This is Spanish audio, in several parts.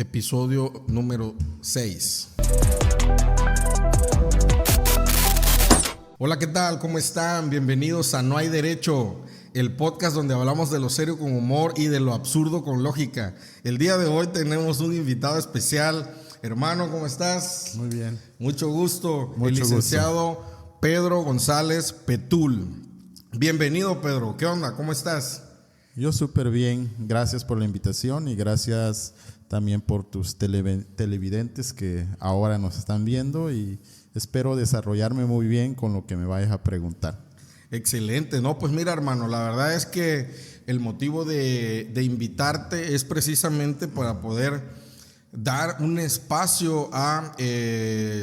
Episodio número 6. Hola, ¿qué tal? ¿Cómo están? Bienvenidos a No Hay Derecho, el podcast donde hablamos de lo serio con humor y de lo absurdo con lógica. El día de hoy tenemos un invitado especial. Hermano, ¿cómo estás? Muy bien. Mucho gusto. Mucho el licenciado Pedro González Petul. Bienvenido, Pedro. ¿Qué onda? ¿Cómo estás? Yo súper bien. Gracias por la invitación y gracias también por tus televidentes que ahora nos están viendo, y espero desarrollarme muy bien con lo que me vayas a preguntar. Excelente. No, pues mira, hermano, la verdad es que el motivo de invitarte es precisamente para poder dar un espacio a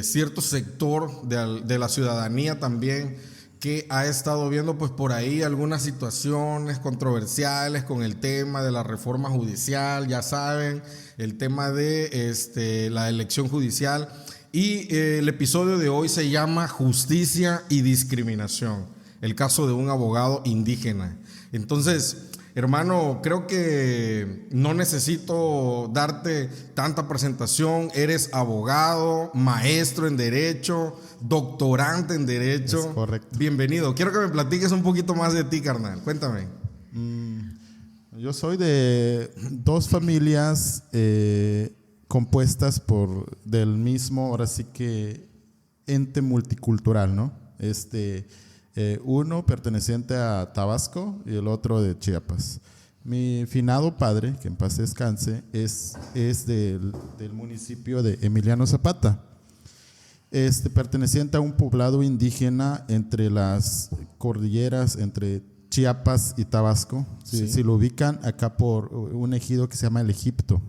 cierto sector de la ciudadanía también, que ha estado viendo pues por ahí algunas situaciones controversiales con el tema de la reforma judicial, ya saben, el tema de la elección judicial, y el episodio de hoy se llama Justicia y Discriminación, el caso de un abogado indígena. Entonces, hermano, creo que no necesito darte tanta presentación. Eres abogado, maestro en Derecho, doctorante en Derecho. Es correcto. Bienvenido. Quiero que me platiques un poquito más de ti, carnal. Cuéntame. Yo soy de dos familias compuestas del mismo, ahora sí que, ente multicultural, ¿no? Uno perteneciente a Tabasco y el otro de Chiapas. Mi finado padre, que en paz descanse, es del municipio de Emiliano Zapata, perteneciente a un poblado indígena entre las cordilleras, entre Chiapas y Tabasco. Sí. Si lo ubican acá por un ejido que se llama el Egipto,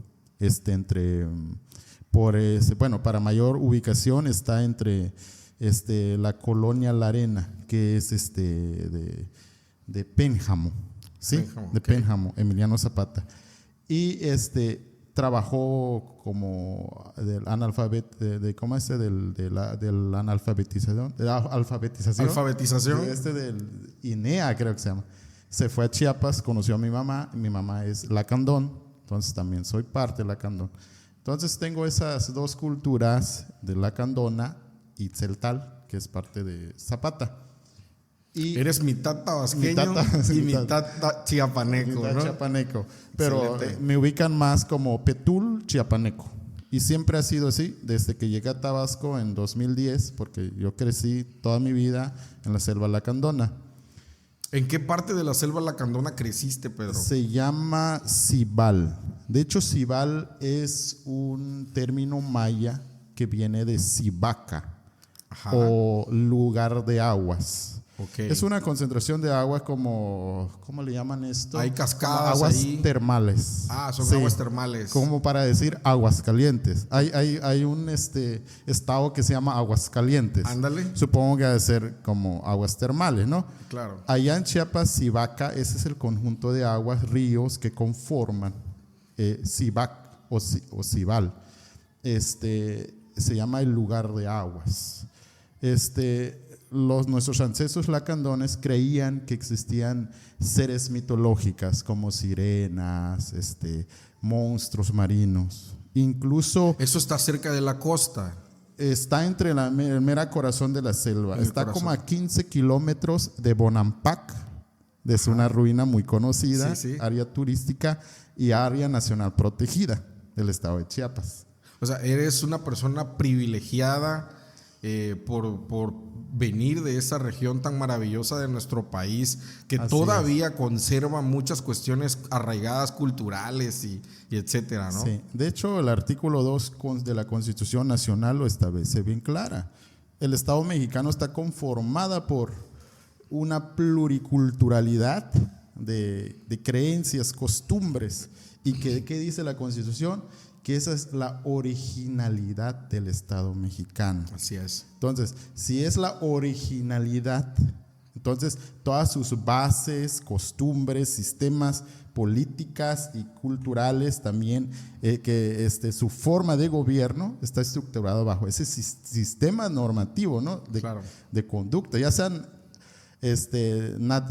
para mayor ubicación está entre la colonia La Arena, que es de Pénjamo, ¿sí? Pénjamo, de okay. Pénjamo, Emiliano Zapata. Y trabajó como del analfabetización. Alfabetización. Del INEA, creo que se llama. Se fue a Chiapas, conoció a mi mamá es lacandón, entonces también soy parte de lacandón. Entonces tengo esas dos culturas de lacandona y Tzeltal, que es parte de Zapata. Y Eres mitad tabasqueño y mitad chiapaneco, mitad ¿no? chiapaneco, pero Excelente. me ubican más como Petul chiapaneco. Y siempre ha sido así, desde que llegué a Tabasco en 2010, porque yo crecí toda mi vida en la selva lacandona. ¿En qué parte de la selva lacandona creciste, Pedro? Se llama Cibal. De hecho, Cibal es un término maya que viene de Cibaca. Ajá. O lugar de aguas. Okay. Es una concentración de agua como, ¿cómo le llaman esto? Hay cascadas como aguas ahí. termales. Ah, son Sí, aguas termales. como para decir aguas calientes. Hay un estado que se llama aguas calientes. Ándale. Supongo que debe ser como aguas termales, ¿no? Claro. Allá en Chiapas, Cibaca, ese es el conjunto de aguas, ríos que conforman Cibac o Cibal. Se llama el lugar de aguas. Nuestros ancestros lacandones creían que existían seres mitológicas como sirenas, monstruos marinos. Incluso Eso está cerca de la costa. está entre el mera corazón de la selva. En el Está corazón. como a 15 kilómetros de Bonampak, es una ruina muy conocida, Sí, sí. área turística y área nacional protegida del estado de Chiapas. O sea, eres una persona privilegiada por venir de esa región tan maravillosa de nuestro país, que Así todavía conserva muchas cuestiones arraigadas culturales y etcétera, ¿no? Sí. De hecho, el artículo 2 de la Constitución Nacional lo establece bien clara. El Estado mexicano está conformada por una pluriculturalidad de creencias, costumbres. ¿Y qué dice la Constitución? Que esa es la originalidad del Estado mexicano. Así es. Entonces, si es la originalidad, entonces todas sus bases, costumbres, sistemas, políticas y culturales también, su forma de gobierno está estructurado bajo ese sistema normativo, ¿no? Claro. De conducta, ya sean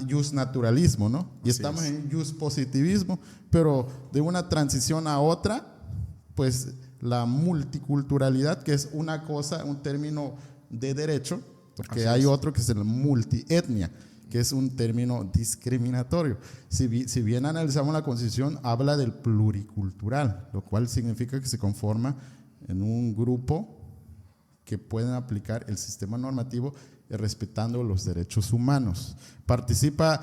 jus naturalismo, ¿no? Y Así estamos es. en jus positivismo, pero de una transición a otra pues la multiculturalidad, que es una cosa, un término de derecho, porque hay otro que es el multietnia, que es un término discriminatorio. Si bien analizamos la Constitución, habla del pluricultural, lo cual significa que se conforma en un grupo que pueden aplicar el sistema normativo respetando los derechos humanos. Participa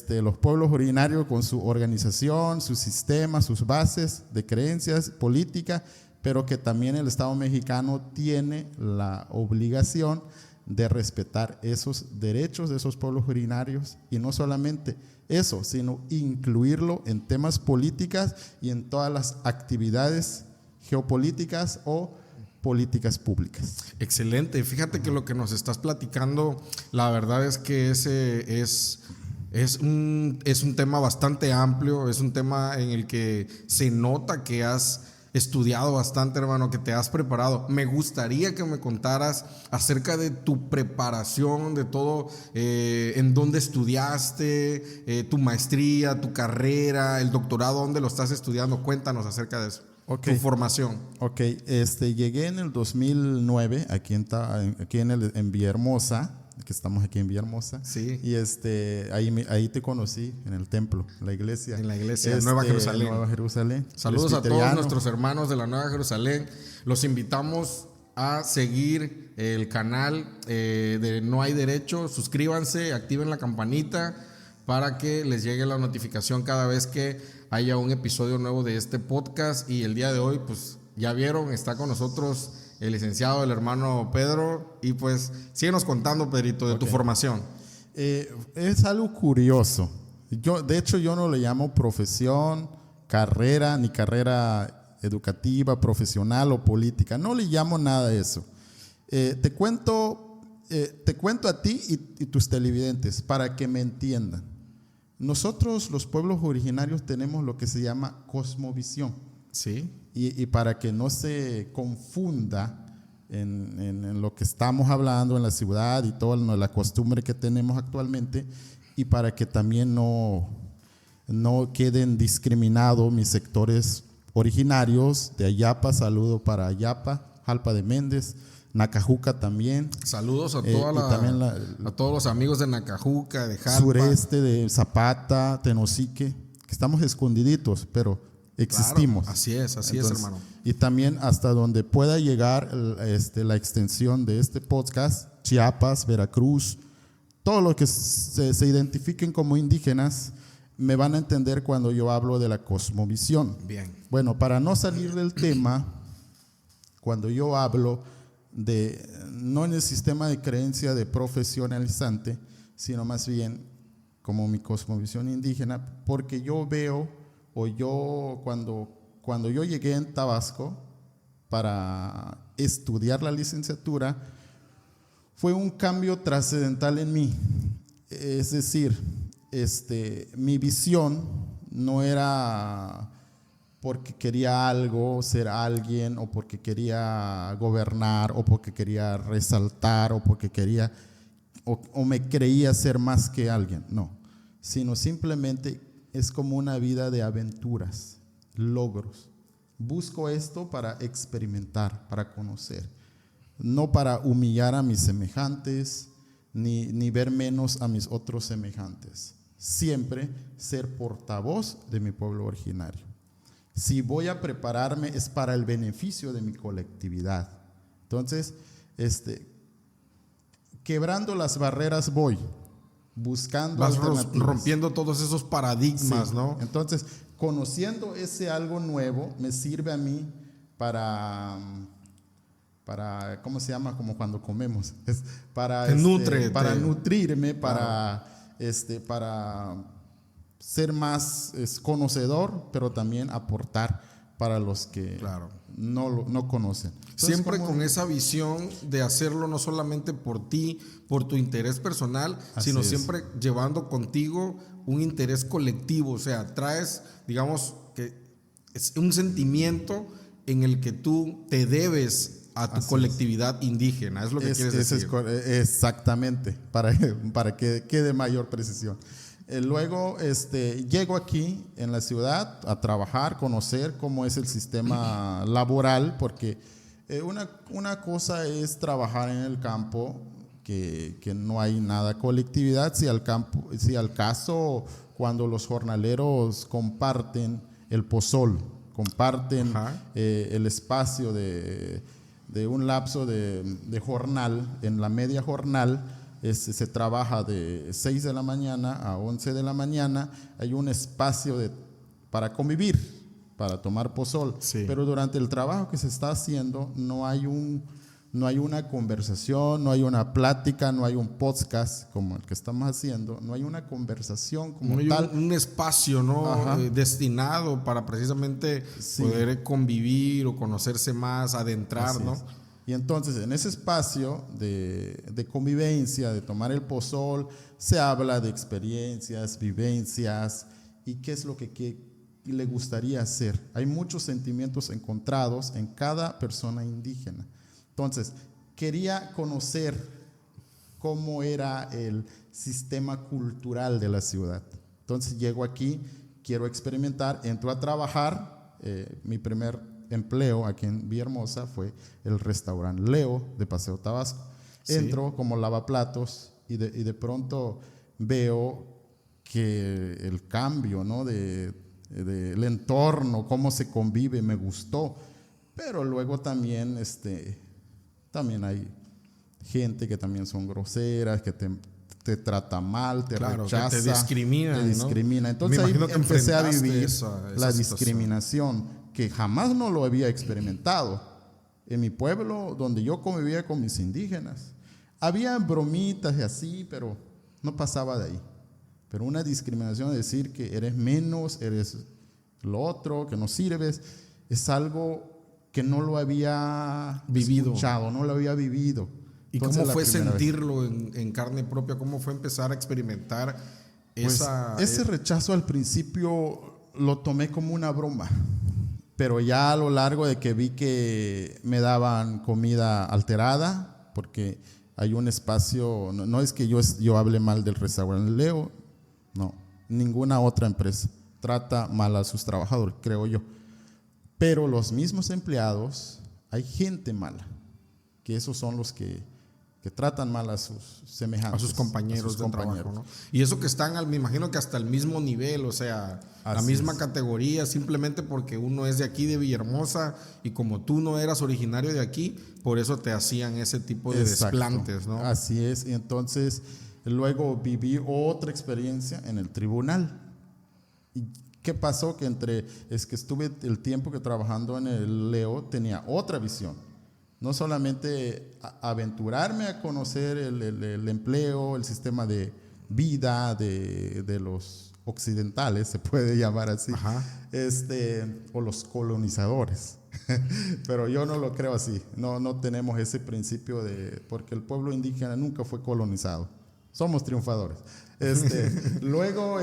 los pueblos originarios con su organización, su sistema, sus bases de creencias, política, pero que también el Estado mexicano tiene la obligación de respetar esos derechos de esos pueblos originarios, y no solamente eso, sino incluirlo en temas políticas y en todas las actividades geopolíticas o políticas públicas. Excelente. Fíjate que lo que nos estás platicando, la verdad es que ese es un tema bastante amplio, es un tema en el que se nota que has estudiado bastante, hermano, que te has preparado. Me gustaría que me contaras acerca de tu preparación, de todo, en dónde estudiaste, tu maestría, tu carrera, el doctorado, dónde lo estás estudiando. Cuéntanos acerca de eso. Okay. Tu formación. Ok, llegué en el 2009 aquí en Villahermosa, que estamos aquí en Villahermosa. Sí. Y ahí te conocí en el templo, en la iglesia. En la iglesia Nueva Jerusalén. Nueva Jerusalén. Saludos a todos nuestros hermanos de la Nueva Jerusalén. Los invitamos a seguir el canal de No Hay Derecho. Suscríbanse, activen la campanita para que les llegue la notificación cada vez que haya un episodio nuevo de este podcast. Y el día de hoy, pues ya vieron, está con nosotros el licenciado, el hermano Pedro. Y pues síguenos contando, Pedrito, de tu formación. Es algo curioso. De hecho, yo no le llamo profesión, carrera, ni carrera educativa, profesional o política. No le llamo nada de eso. Te cuento a ti y tus televidentes para que me entiendan. Nosotros, los pueblos originarios, tenemos lo que se llama cosmovisión. Sí. Y para que no se confunda en lo que estamos hablando en la ciudad y toda la costumbre que tenemos actualmente, y para que también no queden discriminados mis sectores originarios de Ayapa. Saludo para Ayapa, Jalpa de Méndez, Nacajuca también. Saludos a todos los amigos de Nacajuca, de Jalpa. Sureste, de Zapata, Tenosique, que estamos escondiditos, pero existimos. Claro, así es, hermano. Y también hasta donde pueda llegar la extensión de este podcast, Chiapas, Veracruz, todos los que se identifiquen como indígenas me van a entender cuando yo hablo de la cosmovisión. Bien. Bueno, para no salir del tema, cuando yo hablo no en el sistema de creencia de profesionalizante, sino más bien como mi cosmovisión indígena, porque yo veo, cuando yo llegué en Tabasco para estudiar la licenciatura, fue un cambio trascendental en mí. Es decir, mi visión no era porque quería algo, ser alguien, o porque quería gobernar, o porque quería resaltar, o porque quería o me creía ser más que alguien. No, sino simplemente es como una vida de aventuras, logros. Busco esto para experimentar, para conocer, no para humillar a mis semejantes, ni ver menos a mis otros semejantes. Siempre ser portavoz de mi pueblo originario. Si voy a prepararme es para el beneficio de mi colectividad. Entonces, quebrando las barreras voy, buscando vas alternativas. rompiendo todos esos paradigmas, sí, ¿no? Entonces, conociendo ese algo nuevo me sirve a mí para ¿cómo se llama? Como cuando comemos. Para nutrirme, para ser más conocedor, pero también aportar para los que no conocen. Entonces, siempre con esa visión de hacerlo no solamente por ti, por tu interés personal, sino siempre llevando contigo un interés colectivo. O sea, traes, digamos, que es un sentimiento en el que tú te debes a tu colectividad indígena. Es lo que quieres decir. Exactamente, para que quede mayor precisión. Luego llego aquí en la ciudad a trabajar, conocer cómo es el sistema laboral, porque una cosa es trabajar en el campo, que no hay nada colectividad, si al caso cuando los jornaleros comparten el pozol, comparten el espacio de un lapso de jornal, en la media jornal, se trabaja de 6 de la mañana a 11 de la mañana, hay un espacio para convivir, para tomar pozol, sí. Pero durante el trabajo que se está haciendo no hay una conversación, no hay una plática, no hay un podcast como el que estamos haciendo, no hay una conversación como no hay tal. un espacio, ¿no? Destinado para precisamente poder convivir o conocerse más, adentrar, ¿no? Y entonces en ese espacio de convivencia, de tomar el pozol, se habla de experiencias, vivencias y qué es lo que le gustaría hacer. Hay muchos sentimientos encontrados en cada persona indígena. Entonces, quería conocer cómo era el sistema cultural de la ciudad. Entonces, llego aquí, quiero experimentar, entro a trabajar. Mi primer empleo aquí en Villahermosa fue el restaurante Leo de Paseo Tabasco. Entro como lavaplatos y de pronto veo que el cambio, ¿no? del entorno, cómo se convive, me gustó. Pero luego también hay gente que también son groseras, que te trata mal, te rechaza, que te discrimina. Entonces ahí empecé a vivir la situación. discriminación que jamás no lo había experimentado. En mi pueblo, donde yo convivía con mis indígenas, había bromitas y así, pero no pasaba de ahí. Pero una discriminación de decir que eres menos, eres lo otro, que no sirves, es algo que no lo había escuchado, no lo había vivido. ¿Y entonces, cómo fue sentirlo en carne propia? ¿Cómo fue empezar a experimentar ese rechazo al principio lo tomé como una broma, pero ya a lo largo de que vi que me daban comida alterada, porque hay un espacio, no es que yo hable mal del restaurante Leo, no, ninguna otra empresa trata mal a sus trabajadores, creo yo. Pero los mismos empleados, hay gente mala, que esos son los que tratan mal a sus semejantes. A sus compañeros de trabajo, ¿no? Y eso que están, me imagino que hasta el mismo nivel, o sea, la misma categoría, simplemente porque uno es de aquí, de Villahermosa, y como tú no eras originario de aquí, por eso te hacían ese tipo de desplantes, ¿no? Así es, y entonces luego viví otra experiencia en el tribunal. ¿Y qué pasó? Que es que estuve el tiempo que trabajando en el Leo, tenía otra visión. No solamente aventurarme a conocer el empleo, el sistema de vida de los occidentales, se puede llamar así, o los colonizadores. Pero yo no lo creo así. No tenemos ese principio porque el pueblo indígena nunca fue colonizado. Somos triunfadores. Luego,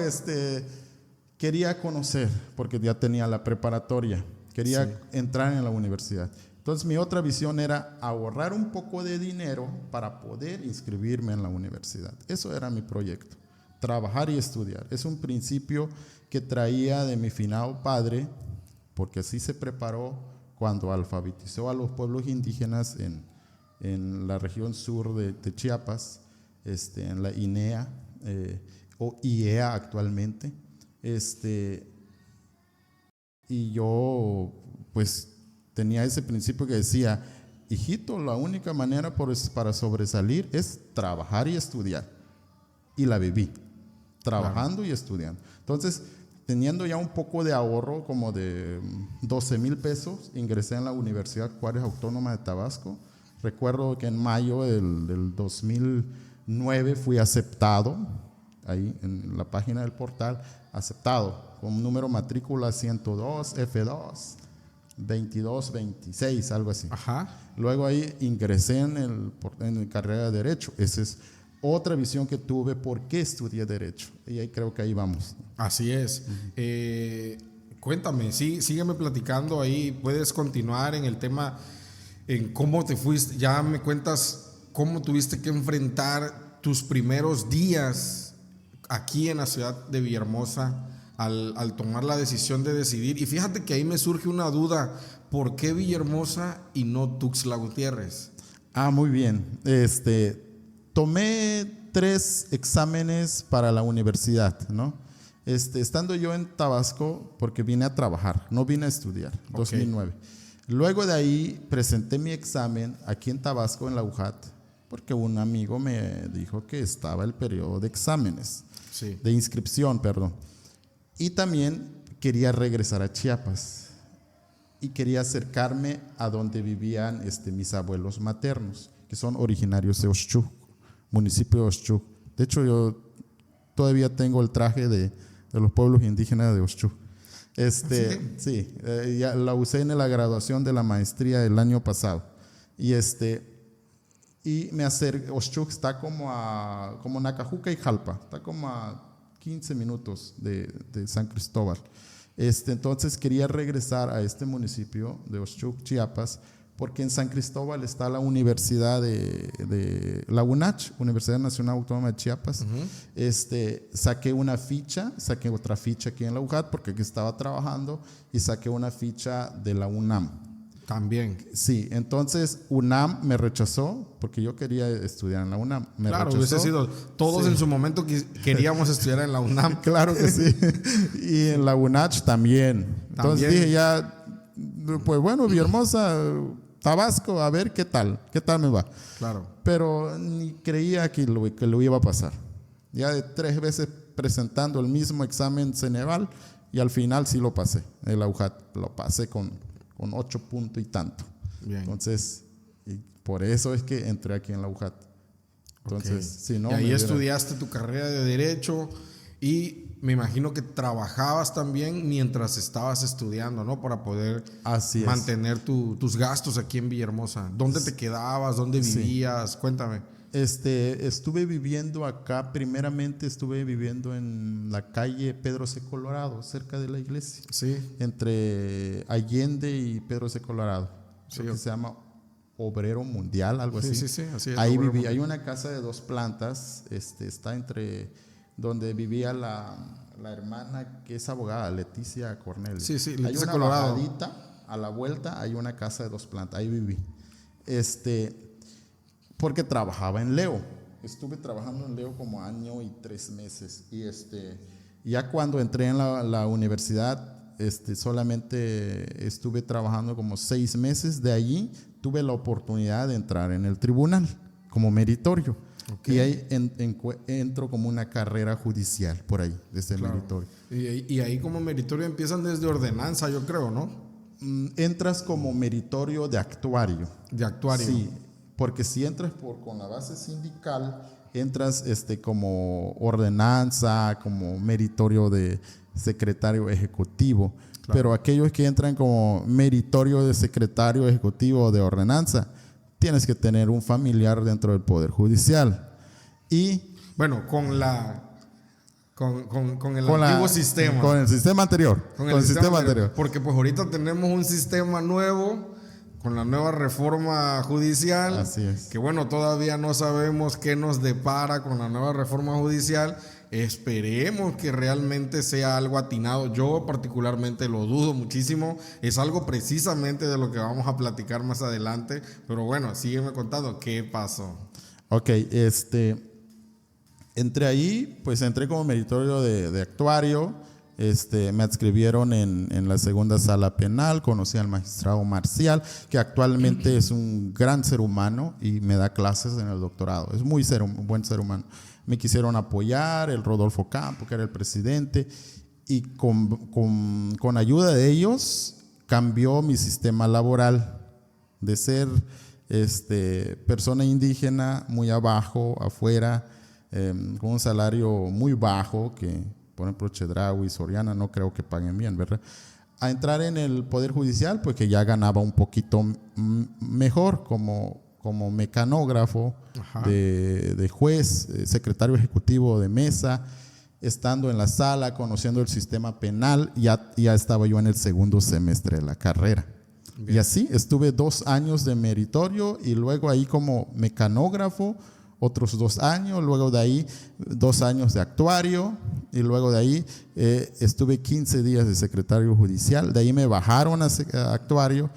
quería conocer, porque ya tenía la preparatoria, quería entrar en la universidad. Entonces mi otra visión era ahorrar un poco de dinero para poder inscribirme en la universidad. Eso era mi proyecto, trabajar y estudiar. Es un principio que traía de mi finado padre, porque así se preparó cuando alfabetizó a los pueblos indígenas en la región sur de Chiapas, en la INEA o IEA actualmente. Y yo pues tenía ese principio que decía, hijito, la única manera para sobresalir es trabajar y estudiar. Y la viví, trabajando y estudiando. Entonces, teniendo ya un poco de ahorro, como de 12,000 pesos, ingresé en la Universidad Juárez Autónoma de Tabasco. Recuerdo que en mayo del 2009 fui aceptado, ahí en la página del portal, aceptado, con número matrícula 102, F2, 2226, algo así. Luego ahí ingresé en carrera de Derecho. Esa es otra visión que tuve, por qué estudié Derecho. Y ahí creo que ahí vamos. Así es. Cuéntame, sígueme platicando ahí. Puedes continuar en el tema, en cómo te fuiste. Ya me cuentas cómo tuviste que enfrentar tus primeros días aquí en la ciudad de Villahermosa al tomar la decisión de decidir? Y fíjate que ahí me surge una duda, ¿por qué Villahermosa y no Tuxtla Gutiérrez? Muy bien. Tomé 3 exámenes para la universidad, ¿no? Estando yo en Tabasco, porque vine a trabajar, no vine a estudiar, 2009. Luego de ahí presenté mi examen aquí en Tabasco, en la UJAT, porque un amigo me dijo que estaba el periodo de exámenes, Sí. de inscripción, perdón. Y también quería regresar a Chiapas y quería acercarme a donde vivían mis abuelos maternos, que son originarios de Oshchuk, municipio de Oshchuk. De hecho, yo todavía tengo el traje de los pueblos indígenas de Oshchuk. Sí, ya la usé en la graduación de la maestría el año pasado. Y me acerqué. Oshchuk está como Nacajuca y Jalpa, está como a 15 minutos de San Cristóbal. Entonces quería regresar a este municipio de Oshchuk, Chiapas, porque en San Cristóbal está la universidad de la UNACH, Universidad Nacional Autónoma de Chiapas. Saqué otra ficha aquí en la UJAT porque aquí estaba trabajando, y saqué una ficha de la UNAM. También. Sí, entonces UNAM me rechazó porque yo quería estudiar en la UNAM. Claro, hubiese sido, todos en su momento queríamos estudiar en la UNAM. Claro que sí. Y en la UNACH también. Entonces dije ya, pues bueno, Villahermosa, Tabasco, a ver qué tal me va. Claro. Pero ni creía que lo iba a pasar. Ya de 3 veces presentando el mismo examen Ceneval, y al final sí lo pasé. El UJAT lo pasé con 8 puntos y tanto. Bien. Entonces, y por eso es que entré aquí en la UJAT. Entonces, si no, y ahí estudiaste tu carrera de Derecho, y me imagino que trabajabas también mientras estabas estudiando, ¿no? Para poder mantener tus gastos aquí en Villahermosa. ¿Dónde te quedabas? ¿Dónde vivías? Cuéntame. Estuve viviendo acá, primeramente estuve viviendo en la calle Pedro C. Colorado, cerca de la iglesia. Sí. Entre Allende y Pedro C. Colorado. Sí, que se llama Obrero Mundial, algo así. Sí, así es. Ahí viví. Hay una casa de 2 plantas, está entre donde vivía la hermana que es abogada, Leticia Cornelio. Sí, Leticia hay una Colorado. bajadita a la vuelta, hay una casa de 2 plantas, ahí viví. Porque trabajaba en Leo. Estuve trabajando en Leo como 1 año y 3 meses. Y ya cuando entré en la universidad, solamente estuve trabajando como 6 meses. De allí tuve la oportunidad de entrar en el tribunal como meritorio. Okay. Y ahí entro como una carrera judicial por ahí, desde el meritorio. Y ahí como meritorio empiezan desde ordenanza, yo creo, ¿no? Entras como meritorio de actuario. De actuario. Sí. Porque si entras con la base sindical, entras como ordenanza, como meritorio de secretario ejecutivo. Claro. Pero aquellos que entran como meritorio de secretario ejecutivo de ordenanza, tienes que tener un familiar dentro del Poder Judicial. Y bueno, con el antiguo sistema. Con el sistema anterior. Con el sistema anterior. Porque pues ahorita tenemos un sistema nuevo, con la nueva reforma judicial. Así es. Que bueno, todavía no sabemos qué nos depara con la nueva reforma judicial. Esperemos que realmente sea algo atinado. Yo particularmente lo dudo muchísimo. Es algo precisamente de lo que vamos a platicar más adelante. Pero bueno, sígueme contando qué pasó. Ok, entré ahí, pues entré como meritorio de actuario. Me adscribieron en la segunda sala penal, conocí al magistrado Marcial, que actualmente es un gran ser humano y me da clases en el doctorado. Es un buen ser humano. Me quisieron apoyar, el Rodolfo Campo, que era el presidente, y con ayuda de ellos cambió mi sistema laboral de ser persona indígena muy abajo, afuera, con un salario muy bajo, que por ejemplo Chedraui y Soriana no creo que paguen bien, ¿verdad? A entrar en el Poder Judicial, pues que ya ganaba un poquito mejor como mecanógrafo de juez, secretario ejecutivo de mesa, estando en la sala, conociendo el sistema penal, ya estaba yo en el 2º semestre de la carrera. Bien. Y así estuve 2 años de meritorio y luego ahí como mecanógrafo otros 2 años, luego de ahí 2 años de actuario y luego de ahí estuve 15 días de secretario judicial, de ahí me bajaron a actuario.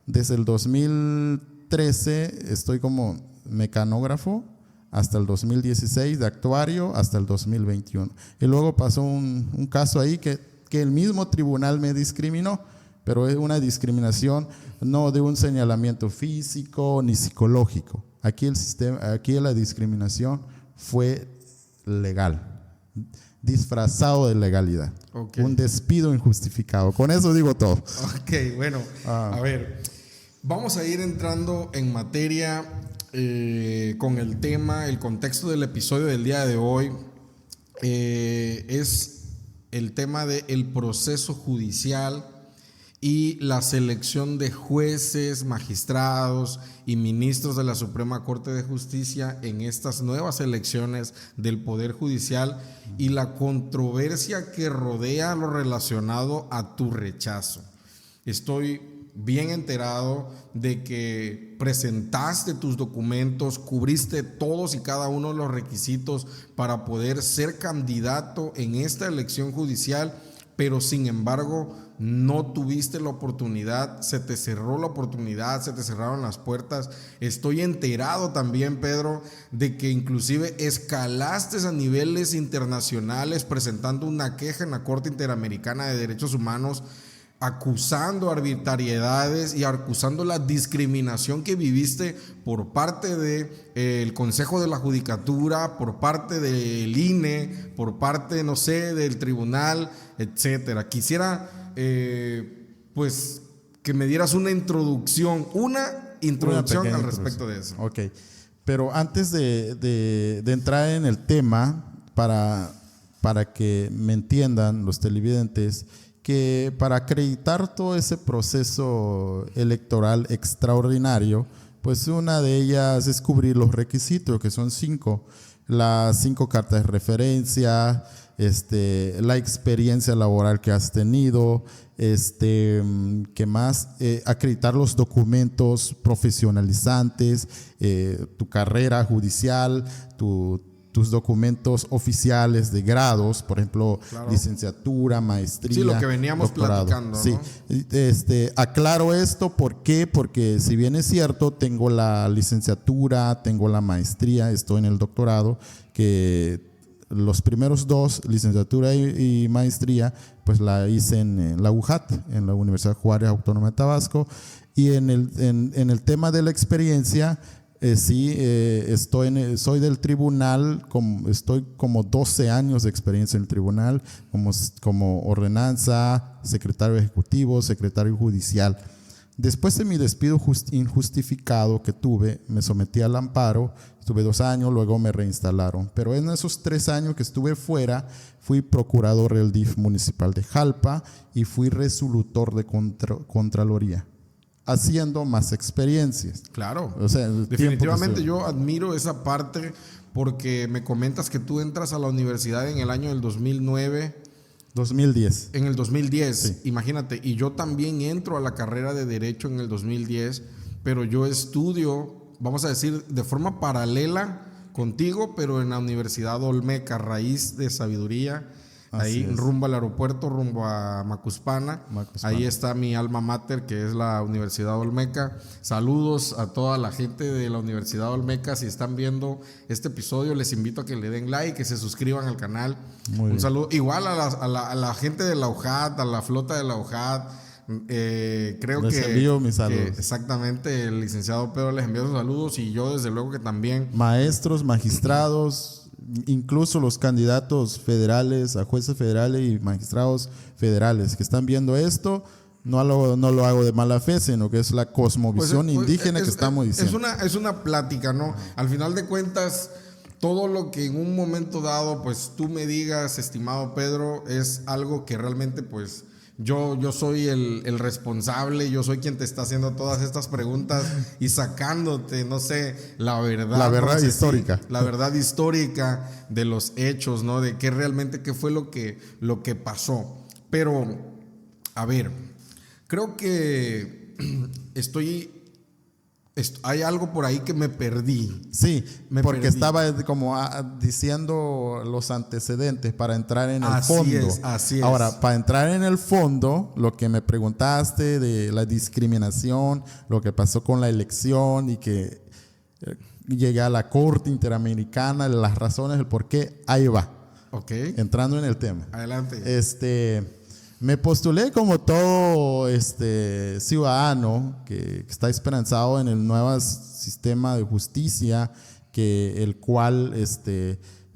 Desde el 2013 estoy como mecanógrafo hasta el 2016, de actuario hasta el 2021. Y luego pasó un caso ahí que el mismo tribunal me discriminó, pero es una discriminación no de un señalamiento físico ni psicológico. Aquí la discriminación fue legal, disfrazado de legalidad. Okay. Un despido injustificado. Con eso digo todo. Ok, bueno, a ver, vamos a ir entrando en materia con el tema, el contexto del episodio del día de hoy. Es el tema del proceso judicial y la selección de jueces, magistrados y ministros de la Suprema Corte de Justicia en estas nuevas elecciones del Poder Judicial y la controversia que rodea lo relacionado a tu rechazo. Estoy bien enterado de que presentaste tus documentos, cubriste todos y cada uno de los requisitos para poder ser candidato en esta elección judicial, pero sin embargo no tuviste la oportunidad, se te cerró la oportunidad, se te cerraron las puertas. Estoy enterado también, Pedro, de que inclusive escalaste a niveles internacionales presentando una queja en la Corte Interamericana de Derechos Humanos, acusando arbitrariedades y acusando la discriminación que viviste por parte del Consejo de la Judicatura, por parte del INE, por parte, no sé, del tribunal, etcétera. Quisiera, pues, que me dieras una introducción al respecto de eso. Ok, pero antes de entrar en el tema, para que me entiendan los televidentes, que para acreditar todo ese proceso electoral extraordinario, pues una de ellas es cubrir los requisitos, que son 5, las 5 cartas de referencia, la experiencia laboral que has tenido, ¿qué más? Acreditar los documentos profesionalizantes, tu carrera judicial, tus documentos oficiales de grados, por ejemplo, claro, licenciatura, maestría. Sí, lo que veníamos doctorado, platicando, sí, ¿no? Aclaro esto, ¿por qué? Porque si bien es cierto, tengo la licenciatura, tengo la maestría, estoy en el doctorado, que los primeros 2, licenciatura y maestría, pues la hice en la UJAT, en la Universidad Juárez Autónoma de Tabasco, y en el tema de la experiencia, soy del tribunal, estoy como 12 años de experiencia en el tribunal, como ordenanza, secretario ejecutivo, secretario judicial. Después de mi despido injustificado que tuve, me sometí al amparo, estuve 2 años, luego me reinstalaron. Pero en esos 3 años que estuve fuera, fui procurador del DIF municipal de Jalpa y fui resolutor de Contraloría, haciendo más experiencias. Claro, o sea, definitivamente yo admiro esa parte, porque me comentas que tú entras a la universidad en el año del 2009. 2010. En el 2010, sí. Imagínate, y yo también entro a la carrera de Derecho en el 2010, pero yo estudio, vamos a decir, de forma paralela contigo, pero en la Universidad Olmeca, Raíz de Sabiduría. Ahí rumbo al aeropuerto, rumbo a Macuspana. Ahí está mi alma mater, que es la Universidad Olmeca. Saludos a toda la gente de la Universidad Olmeca. Si están viendo este episodio, les invito a que le den like, que se suscriban al canal. Un saludo. Igual a la gente de la UJAT, a la flota de la UJAT. Creo les envío mis saludos. Exactamente, el licenciado Pedro les envía sus saludos, y yo desde luego que también. Maestros, magistrados, incluso los candidatos federales, a jueces federales y magistrados federales que están viendo esto, no lo hago de mala fe, sino que es la cosmovisión indígena que estamos diciendo. Es una plática, ¿no? Al final de cuentas, todo lo que en un momento dado, pues tú me digas, estimado Pedro, es algo que realmente, pues, yo soy el responsable, yo soy quien te está haciendo todas estas preguntas y sacándote, no sé, la verdad. La verdad histórica. La verdad histórica de los hechos, ¿no? De qué fue lo que pasó. Pero, a ver, creo que estoy Hay algo por ahí que me perdí. Sí, porque perdí. estaba como diciendo los antecedentes para entrar en el fondo. Así es. Ahora, para entrar en el fondo, lo que me preguntaste de la discriminación, lo que pasó con la elección y que llegué a la Corte Interamericana, las razones, el por qué, ahí va. Ok. Entrando en el tema. Adelante. Me postulé como todo ciudadano que está esperanzado en el nuevo sistema de justicia, el cual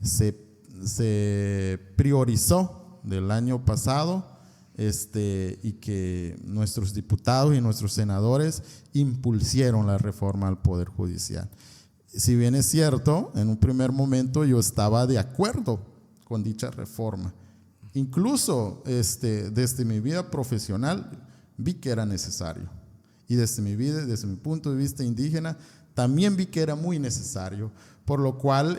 se priorizó del año pasado, y que nuestros diputados y nuestros senadores impulsaron la reforma al Poder Judicial. Si bien es cierto, en un primer momento yo estaba de acuerdo con dicha reforma. Incluso desde mi vida profesional vi que era necesario. Y desde mi punto de vista indígena, también vi que era muy necesario. Por lo cual,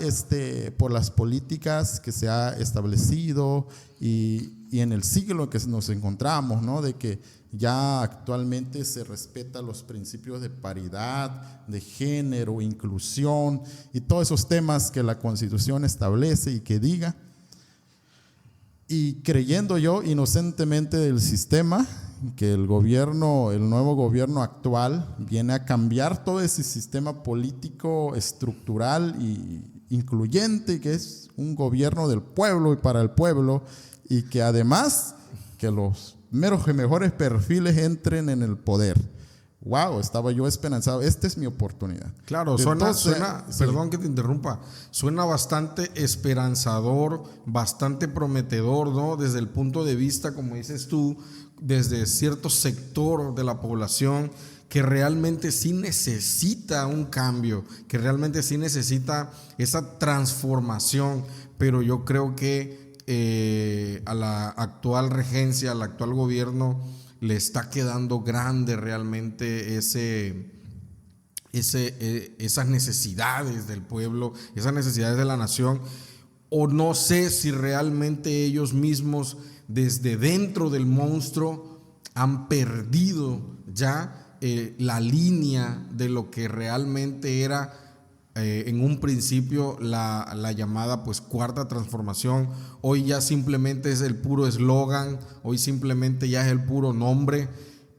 por las políticas que se ha establecido y en el siglo en que nos encontramos, ¿no? De que ya actualmente se respetan los principios de paridad, de género, inclusión y todos esos temas que la Constitución establece y que diga. Y creyendo yo inocentemente del sistema, que el nuevo gobierno actual viene a cambiar todo ese sistema político estructural y incluyente, que es un gobierno del pueblo y para el pueblo, y que además que los mejores perfiles entren en el poder. Wow, estaba yo esperanzado. Esta es mi oportunidad. Claro, suena, perdón que te interrumpa, suena bastante esperanzador, bastante prometedor, ¿no? Desde el punto de vista, como dices tú, desde cierto sector de la población que realmente sí necesita un cambio, que realmente sí necesita esa transformación, pero yo creo que a la actual regencia, al actual gobierno, le está quedando grande realmente esas necesidades del pueblo, esas necesidades de la nación, o no sé si realmente ellos mismos desde dentro del monstruo han perdido ya la línea de lo que realmente era en un principio la llamada pues cuarta transformación. Hoy ya simplemente es el puro eslogan, hoy simplemente ya es el puro nombre,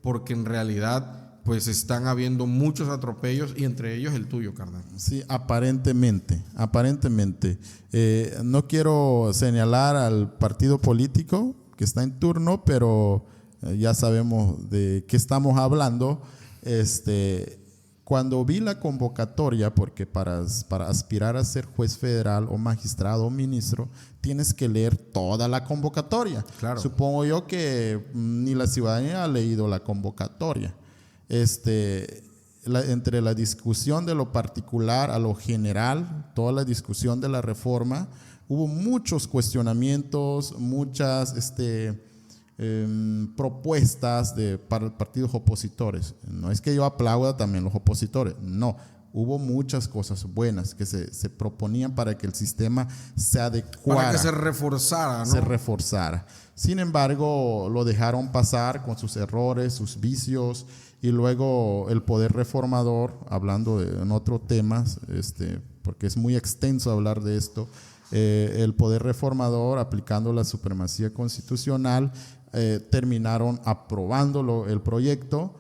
porque en realidad pues están habiendo muchos atropellos y entre ellos el tuyo, carnal. Sí, aparentemente. No quiero señalar al partido político que está en turno, pero ya sabemos de qué estamos hablando. Cuando vi la convocatoria, porque para aspirar a ser juez federal o magistrado o ministro, tienes que leer toda la convocatoria. Claro. Supongo yo que ni la ciudadanía ha leído la convocatoria. Entre la discusión de lo particular a lo general, toda la discusión de la reforma, hubo muchos cuestionamientos, muchas propuestas para partidos opositores. No es que yo aplauda también los opositores, no. Hubo muchas cosas buenas que se proponían para que el sistema se adecuara. Para que se reforzara, ¿no? Se reforzara. Sin embargo, lo dejaron pasar con sus errores, sus vicios, y luego el poder reformador, hablando en otros temas, porque es muy extenso hablar de esto, el poder reformador, aplicando la supremacía constitucional, terminaron aprobando el proyecto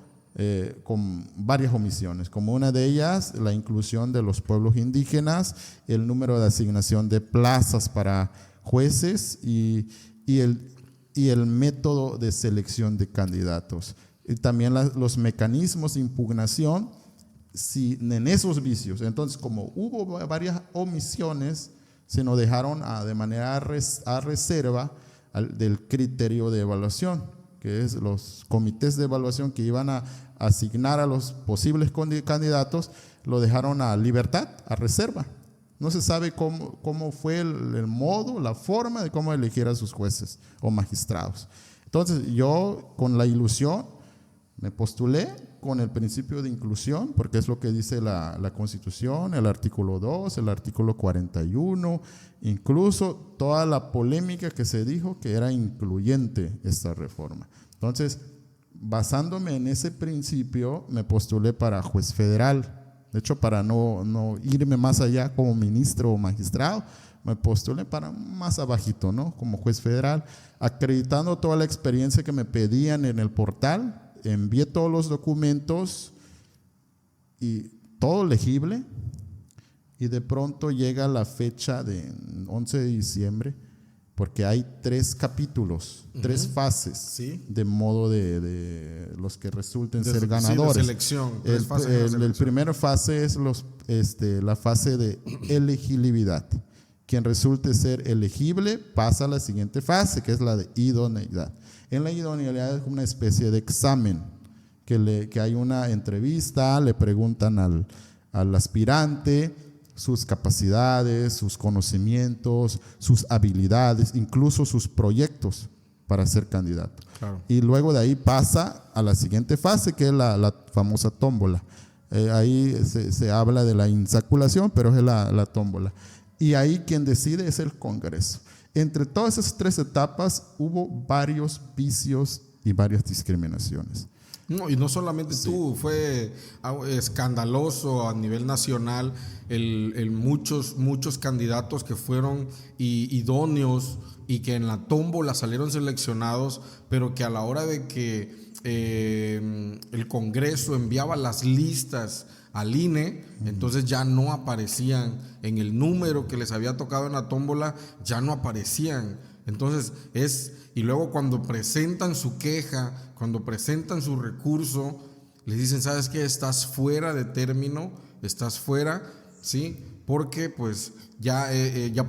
con varias omisiones, como una de ellas la inclusión de los pueblos indígenas, el número de asignación de plazas para jueces y el método de selección de candidatos, y también los mecanismos de impugnación en esos vicios. Entonces, como hubo varias omisiones, se nos dejaron de manera a reserva del criterio de evaluación, que es los comités de evaluación que iban a asignar a los posibles candidatos, lo dejaron a libertad, a reserva. No se sabe cómo fue el modo, la forma de cómo elegir a sus jueces o magistrados. Entonces yo, con la ilusión, me postulé con el principio de inclusión, porque es lo que dice la Constitución, el artículo 2, el artículo 41, incluso toda la polémica que se dijo que era incluyente esta reforma. Entonces, basándome en ese principio, me postulé para juez federal. De hecho, para no irme más allá como ministro o magistrado, me postulé para más abajito, ¿no? Como juez federal, acreditando toda la experiencia que me pedían en el portal. Envié todos los documentos y todo legible. Y de pronto llega la fecha de 11 de diciembre, porque hay 3 capítulos, 3 fases, sí, de modo de los que resulten ser ganadores. Sí, de selección. El primer fase es la fase de elegibilidad. Quien resulte ser elegible pasa a la siguiente fase, que es la de idoneidad. En la idoneidad es una especie de examen, que hay una entrevista, le preguntan al aspirante sus capacidades, sus conocimientos, sus habilidades, incluso sus proyectos para ser candidato. Claro. Y luego de ahí pasa a la siguiente fase, que es la famosa tómbola. Ahí se habla de la insaculación, pero es la tómbola. Y ahí quien decide es el Congreso. Entre todas esas 3 etapas hubo varios vicios y varias discriminaciones. No, y no solamente tú, fue escandaloso a nivel nacional muchos candidatos que fueron idóneos y que en la tómbola salieron seleccionados, pero que a la hora de que el Congreso enviaba las listas al INE, entonces ya no aparecían en el número que les había tocado en la tómbola, ya no aparecían. Entonces y luego cuando presentan su queja, cuando presentan su recurso, les dicen, ¿sabes qué? Estás fuera de término, estás fuera, ¿sí? Porque pues ya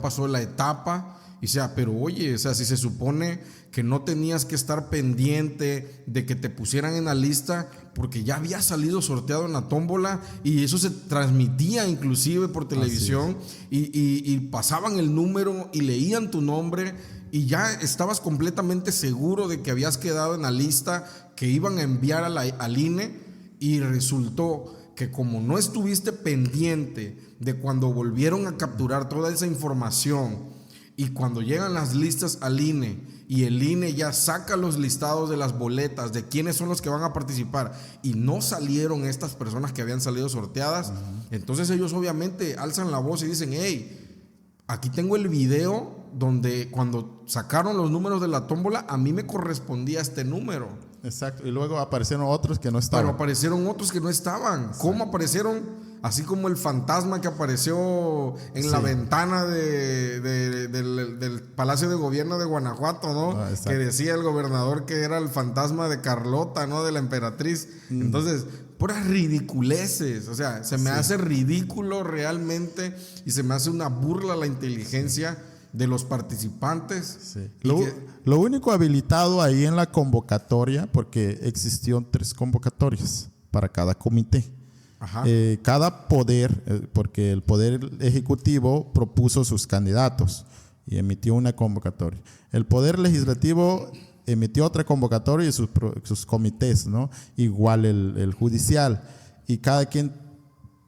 pasó la etapa. Y sea, pero oye, o sea, si se supone que no tenías que estar pendiente de que te pusieran en la lista porque ya había salido sorteado en la tómbola y eso se transmitía inclusive por televisión y pasaban el número y leían tu nombre y ya estabas completamente seguro de que habías quedado en la lista que iban a enviar al INE, y resultó que como no estuviste pendiente de cuando volvieron a capturar toda esa información, y cuando llegan las listas al INE y el INE ya saca los listados de las boletas de quiénes son los que van a participar y no salieron estas personas que habían salido sorteadas, entonces ellos obviamente alzan la voz y dicen, hey, aquí tengo el video donde cuando sacaron los números de la tómbola a mí me correspondía este número. Exacto, y luego aparecieron otros que no estaban. Pero aparecieron otros que no estaban. Exacto. ¿Cómo aparecieron? Así como el fantasma que apareció en la ventana del Palacio de Gobierno de Guanajuato, ¿no? Que decía el gobernador que era el fantasma de Carlota, ¿no? De la emperatriz. Entonces, puras ridiculeces. O sea, se me hace ridículo realmente y se me hace una burla la inteligencia de los participantes. Sí. Lo único habilitado ahí en la convocatoria, porque existieron 3 convocatorias para cada comité. Cada poder, porque el poder ejecutivo propuso sus candidatos y emitió una convocatoria. El poder legislativo emitió otra convocatoria y sus comités, ¿no? Igual el judicial, y cada quien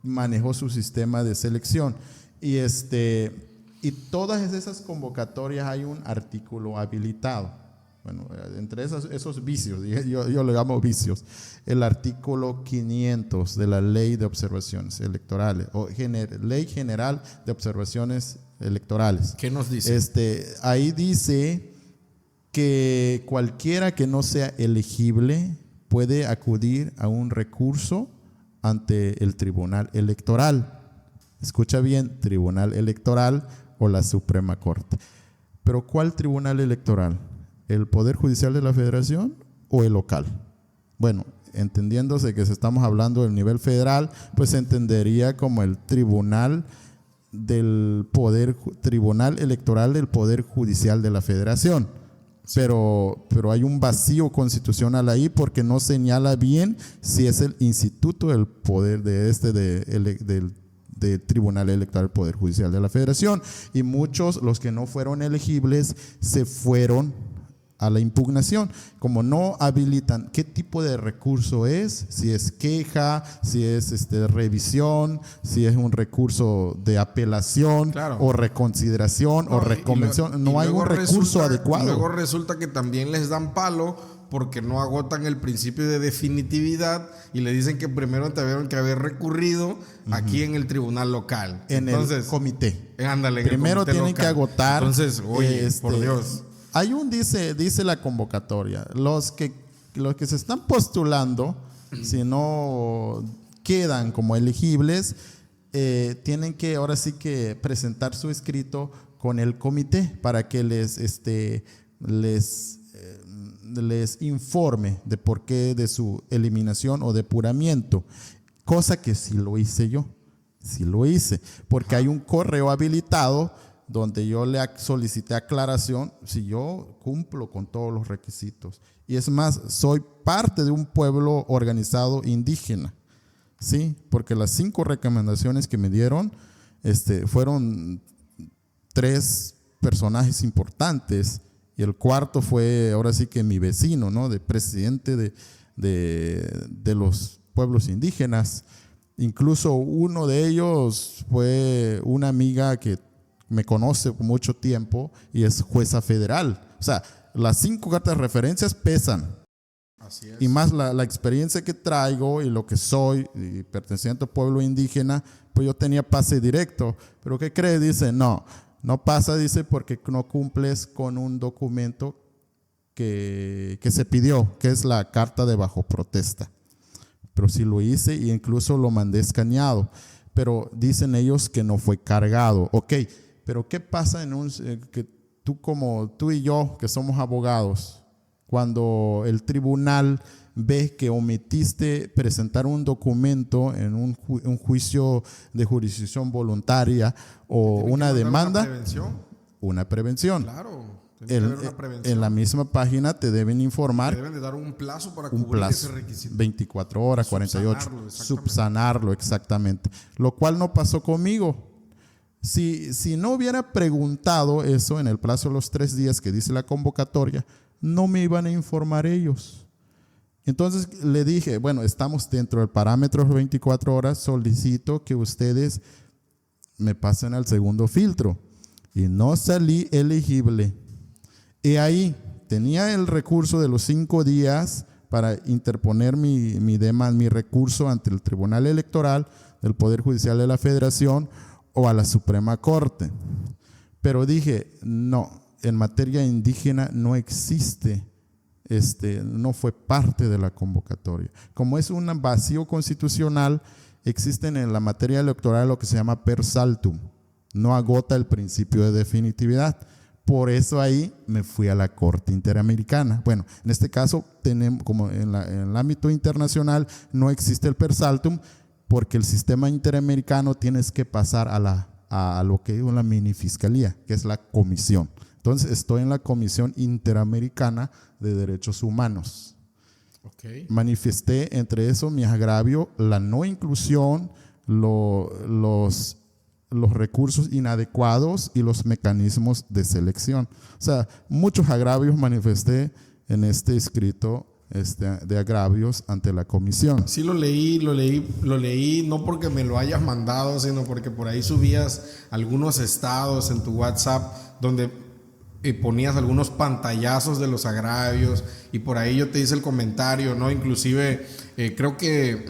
manejó su sistema de selección. Y todas esas convocatorias hay un artículo habilitado. Bueno, entre esos vicios, yo le llamo vicios, el artículo 500 de la Ley de Observaciones Electorales, o Ley General de Observaciones Electorales. ¿Qué nos dice? Ahí dice que cualquiera que no sea elegible puede acudir a un recurso ante el Tribunal Electoral. Escucha bien, Tribunal Electoral o la Suprema Corte. Pero ¿cuál Tribunal Electoral? ¿El Poder Judicial de la Federación o el local? Bueno, entendiéndose que estamos hablando del nivel federal, pues se entendería como el Tribunal Electoral del Poder Judicial de la Federación. Sí. Pero hay un vacío constitucional ahí porque no señala bien si es el instituto del poder del Tribunal Electoral del Poder Judicial de la Federación. Y muchos, los que no fueron elegibles, se fueron a la impugnación. Como no habilitan qué tipo de recurso es, si es queja, si es revisión, si es un recurso de apelación, claro, o reconsideración, o reconvención, no hay un recurso adecuado. Luego resulta que también les dan palo porque no agotan el principio de definitividad y le dicen que primero tuvieron que haber recurrido aquí en el tribunal local. Entonces, el comité. Ándale, primero en el comité tienen local. que agotar. Entonces, oye, por Dios. Hay dice la convocatoria, los que se están postulando, si no quedan como elegibles, tienen que ahora sí que presentar su escrito con el comité para que les informe de por qué de su eliminación o depuramiento, cosa que sí lo hice yo, sí lo hice, porque hay un correo habilitado donde yo le solicité aclaración si yo cumplo con todos los requisitos. Y es más, soy parte de un pueblo organizado indígena, ¿sí? Porque las 5 recomendaciones que me dieron fueron 3 personajes importantes y el cuarto fue ahora sí que mi vecino, ¿no? De presidente de los pueblos indígenas. Incluso uno de ellos fue una amiga que me conoce por mucho tiempo y es jueza federal. O sea, las 5 cartas de referencias pesan. Así es. Y más la experiencia que traigo y lo que soy, y perteneciente al pueblo indígena, pues yo tenía pase directo. Pero ¿qué cree? Dice, no pasa, dice, porque no cumples con un documento que se pidió, que es la carta de bajo protesta. Pero sí lo hice e incluso lo mandé escaneado. Pero dicen ellos que no fue cargado. Ok, pero ¿qué pasa que tú y yo, que somos abogados, cuando el tribunal ve que omitiste presentar un documento en un juicio de jurisdicción voluntaria o una demanda? Una prevención. Claro. Una prevención. En la misma página te deben informar. Te deben de dar un plazo para cubrir ese requisito. 24 horas, 48. Subsanarlo, exactamente. Lo cual no pasó conmigo. Si no hubiera preguntado eso en el plazo de los 3 días que dice la convocatoria, no me iban a informar ellos. Entonces le dije, bueno, estamos dentro del parámetro de 24 horas, solicito que ustedes me pasen al segundo filtro. Y no salí elegible. Y ahí tenía el recurso de los 5 días para interponer mi recurso ante el Tribunal Electoral del Poder Judicial de la Federación o a la Suprema Corte. Pero dije, no, en materia indígena no existe, no fue parte de la convocatoria. Como es un vacío constitucional, existen en la materia electoral lo que se llama per saltum, no agota el principio de definitividad. Por eso ahí me fui a la Corte Interamericana. Bueno, en este caso, como en el ámbito internacional no existe el per saltum, porque el sistema interamericano tienes que pasar a lo que es una mini fiscalía, que es la comisión. Entonces estoy en la Comisión Interamericana de Derechos Humanos. Okay. Manifesté entre eso mi agravio, la no inclusión, los recursos inadecuados y los mecanismos de selección. O sea, muchos agravios manifesté en este escrito de agravios ante la comisión. Sí, lo leí, no porque me lo hayas mandado, sino porque por ahí subías algunos estados en tu WhatsApp donde ponías algunos pantallazos de los agravios y por ahí yo te hice el comentario, ¿no? Inclusive creo que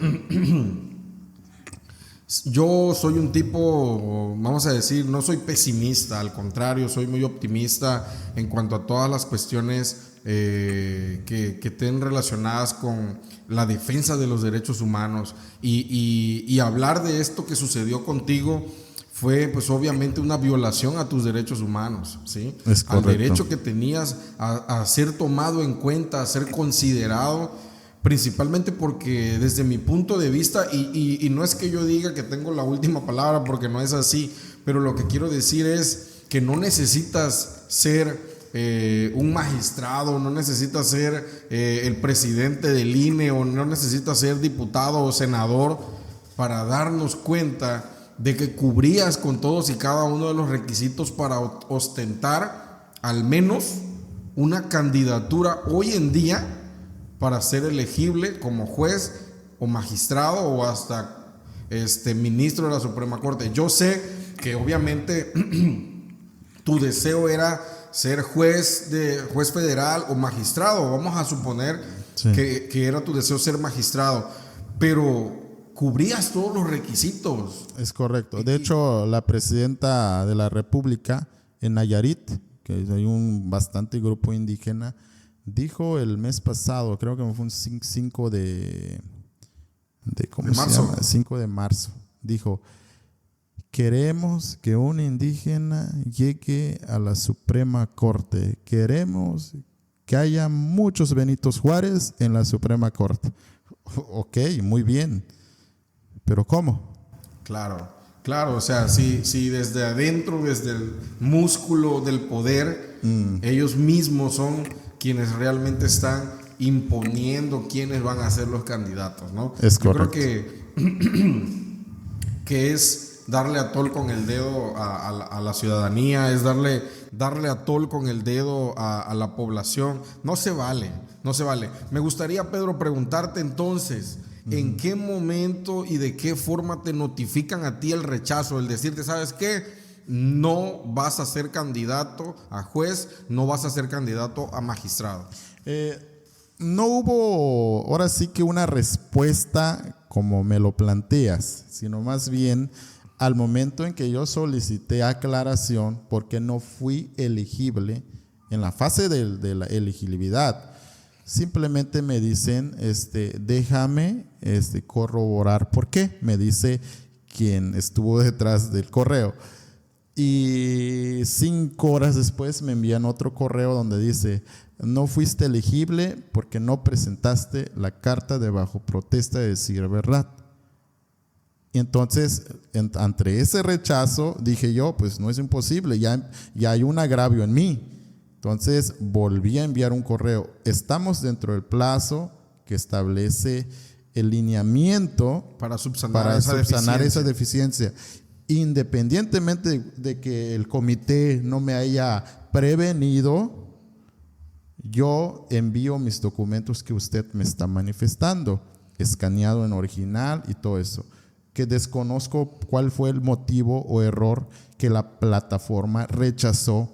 yo soy un tipo, vamos a decir, no soy pesimista, al contrario, soy muy optimista en cuanto a todas las cuestiones que estén relacionadas con la defensa de los derechos humanos y hablar de esto que sucedió contigo fue pues obviamente una violación a tus derechos humanos, ¿sí? Al derecho que tenías a ser tomado en cuenta, a ser considerado, principalmente porque desde mi punto de vista, y no es que yo diga que tengo la última palabra porque no es así, pero lo que quiero decir es que no necesitas ser un magistrado, no necesitas ser el presidente del INE o no necesitas ser diputado o senador para darnos cuenta de que cubrías con todos y cada uno de los requisitos para ostentar al menos una candidatura hoy en día para ser elegible como juez o magistrado o hasta ministro de la Suprema Corte. Yo sé que obviamente tu deseo era ser juez federal o magistrado. Vamos a suponer Sí. que era tu deseo ser magistrado, pero cubrías todos los requisitos. Es correcto. De hecho, la presidenta de la República en Nayarit, que hay un bastante grupo indígena, dijo el mes pasado, creo que fue un 5 ¿cómo De se marzo. llama? 5 de marzo. Dijo: queremos que un indígena llegue a la Suprema Corte. Queremos que haya muchos Benitos Juárez en la Suprema Corte. Ok, muy bien. ¿Pero cómo? Claro, claro, o sea, si desde adentro, desde el músculo del poder, ellos mismos son quienes realmente están imponiendo quiénes van a ser los candidatos, ¿no? Es Yo correcto. creo que es darle a tol con el dedo a la ciudadanía, es darle a tol con el dedo a la población. No se vale, no se vale. Me gustaría, Pedro, preguntarte entonces, ¿en qué momento y de qué forma te notifican a ti el rechazo? El decirte, ¿sabes qué? No vas a ser candidato a juez, no vas a ser candidato a magistrado. No hubo ahora sí que una respuesta como me lo planteas, sino más bien al momento en que yo solicité aclaración porque no fui elegible en la fase de la elegibilidad. Simplemente me dicen, déjame corroborar por qué, me dice quien estuvo detrás del correo. Y 5 horas después me envían otro correo donde dice: no fuiste elegible porque no presentaste la carta de bajo protesta de decir verdad. Y entonces, ante ese rechazo, dije yo, pues no es imposible, ya hay un agravio en mí. Entonces volví a enviar un correo: estamos dentro del plazo que establece el lineamiento Para subsanar esa deficiencia. Independientemente de que el comité no me haya prevenido, yo envío mis documentos que usted me está manifestando, escaneado en original y todo eso. Que desconozco cuál fue el motivo o error que la plataforma rechazó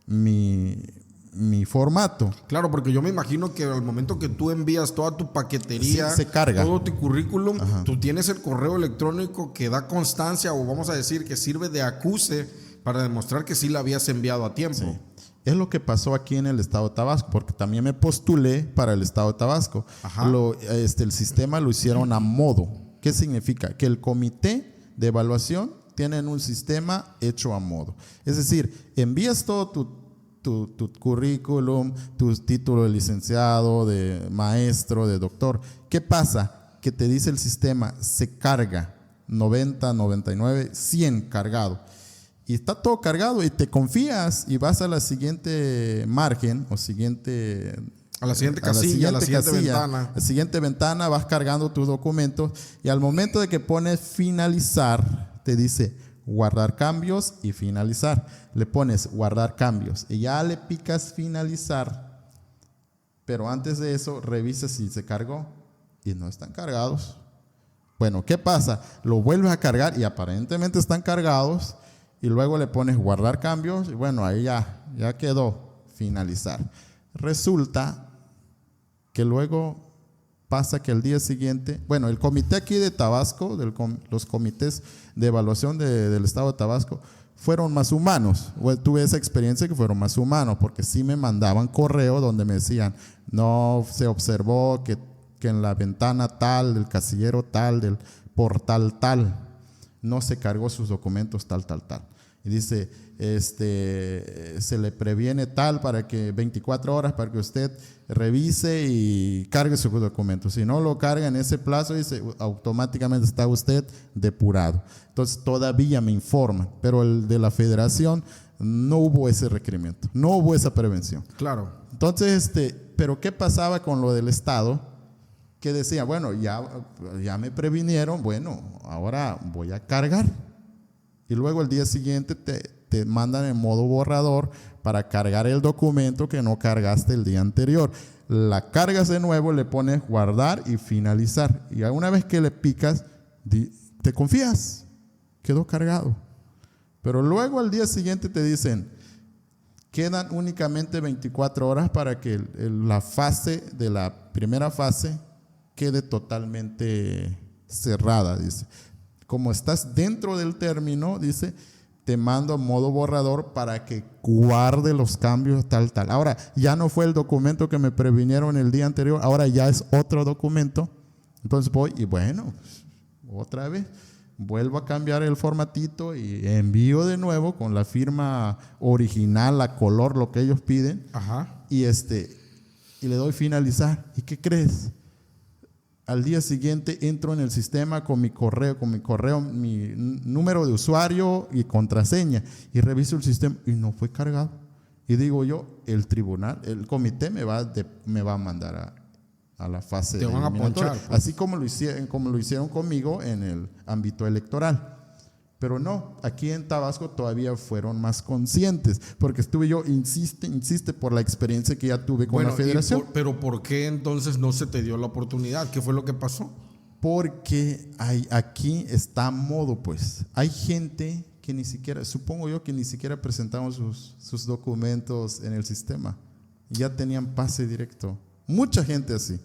mi formato. Claro, porque yo me imagino que al momento que tú envías toda tu paquetería, Sí, se carga. todo tu currículum, Ajá. tú tienes el correo electrónico que da constancia, o vamos a decir que sirve de acuse para demostrar que sí la habías enviado a tiempo. Sí. Es lo que pasó aquí en el estado de Tabasco, porque también me postulé para el estado de Tabasco. Ajá. El sistema lo hicieron a modo. ¿Qué significa? Que el comité de evaluación tienen un sistema hecho a modo. Es decir, envías todo tu currículum, tu título de licenciado, de maestro, de doctor. ¿Qué pasa? Que te dice el sistema, se carga 90, 99, 100 cargado. Y está todo cargado y te confías y vas a la siguiente margen o siguiente... A la siguiente casilla, a la siguiente ventana. La siguiente ventana vas cargando tus documentos y al momento de que pones finalizar, te dice guardar cambios y finalizar. Le pones guardar cambios y ya le picas finalizar. Pero antes de eso, revisa si se cargó y no están cargados. Bueno, ¿qué pasa? Lo vuelves a cargar y aparentemente están cargados y luego le pones guardar cambios y bueno, ahí ya quedó finalizar. Resulta que luego pasa que el día siguiente, bueno, el comité aquí de Tabasco, los comités de evaluación del estado de Tabasco, fueron más humanos. Tuve esa experiencia que fueron más humanos, porque sí me mandaban correo donde me decían, no se observó que en la ventana tal, del casillero tal, del portal tal, no se cargó sus documentos tal. Y dice, se le previene tal para que 24 horas para que usted revise y cargue sus documentos. Si no lo carga en ese plazo, dice, automáticamente está usted depurado. Entonces todavía me informan, pero el de la federación no hubo ese requerimiento, no hubo esa prevención. Claro. Entonces, pero ¿qué pasaba con lo del Estado? Que decía, bueno, ya me previnieron, bueno, ahora voy a cargar. Y luego el día siguiente te mandan en modo borrador para cargar el documento que no cargaste el día anterior. La cargas de nuevo, le pones guardar y finalizar. Y una vez que le picas, te confías, quedó cargado. Pero luego al día siguiente te dicen, quedan únicamente 24 horas para que la fase de la primera fase quede totalmente cerrada, dice. Como estás dentro del término, dice, te mando a modo borrador para que guarde los cambios, tal. Ahora, ya no fue el documento que me previnieron el día anterior, ahora ya es otro documento. Entonces voy y bueno, otra vez vuelvo a cambiar el formatito y envío de nuevo con la firma original, a color, lo que ellos piden. Ajá. Y le doy finalizar. ¿Y qué crees? Al día siguiente entro en el sistema con mi correo, mi número de usuario y contraseña, y reviso el sistema y no fue cargado. Y digo yo, el tribunal, el comité me va a mandar a la fase te van a ponchar, pues. Así como lo hicieron conmigo en el ámbito electoral. Pero no, aquí en Tabasco todavía fueron más conscientes, porque estuve yo, insiste por la experiencia que ya tuve con la federación. Pero ¿por qué entonces no se te dio la oportunidad? ¿Qué fue lo que pasó? Porque aquí está a modo, pues. Hay gente que ni siquiera, supongo yo que ni siquiera presentaron sus documentos en el sistema. Ya tenían pase directo. Mucha gente así.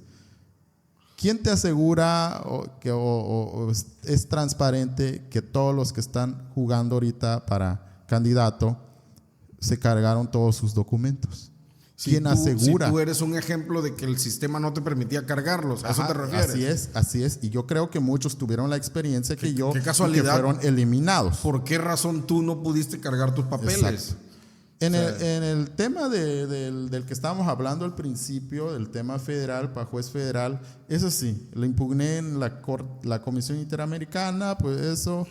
¿Quién te asegura o es transparente que todos los que están jugando ahorita para candidato se cargaron todos sus documentos? ¿Quién asegura? Si tú eres un ejemplo de que el sistema no te permitía cargarlos, ¿a eso te refieres? Así es. Y yo creo que muchos tuvieron la experiencia que yo, qué casualidad, que fueron eliminados. ¿Por qué razón tú no pudiste cargar tus papeles? Exacto. En el tema del que estábamos hablando al principio, del tema federal, para juez federal, eso sí, lo impugné en la Comisión Interamericana, pues eso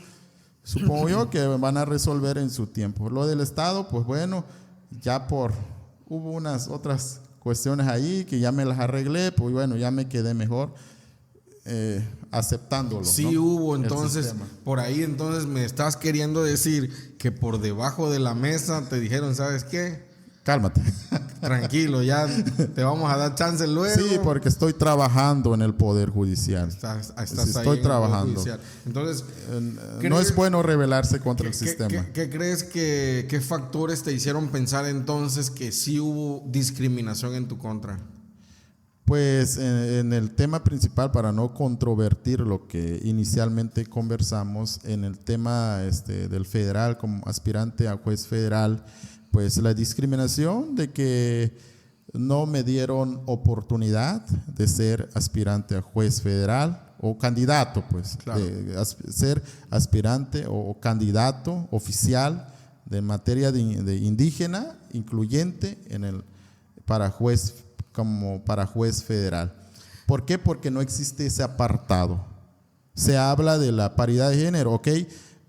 supongo yo que van a resolver en su tiempo. Lo del Estado, pues bueno, hubo unas otras cuestiones ahí que ya me las arreglé, pues bueno, ya me quedé mejor aceptándolo. Sí, ¿no? Hubo entonces, por ahí entonces me estás queriendo decir que por debajo de la mesa te dijeron, ¿sabes qué? Cálmate. Tranquilo, ya te vamos a dar chance luego. Sí, porque estoy trabajando en el Poder Judicial. Estás estoy trabajando. Entonces, no es bueno rebelarse contra el sistema. ¿Qué crees qué factores te hicieron pensar entonces que sí hubo discriminación en tu contra? Pues en el tema principal, para no controvertir lo que inicialmente conversamos, en el tema del federal como aspirante a juez federal, pues la discriminación de que no me dieron oportunidad de ser aspirante a juez federal o candidato, pues, claro, de ser aspirante o candidato oficial de materia de indígena, incluyente para juez federal. ¿Por qué? Porque no existe ese apartado. Se habla de la paridad de género, ¿ok?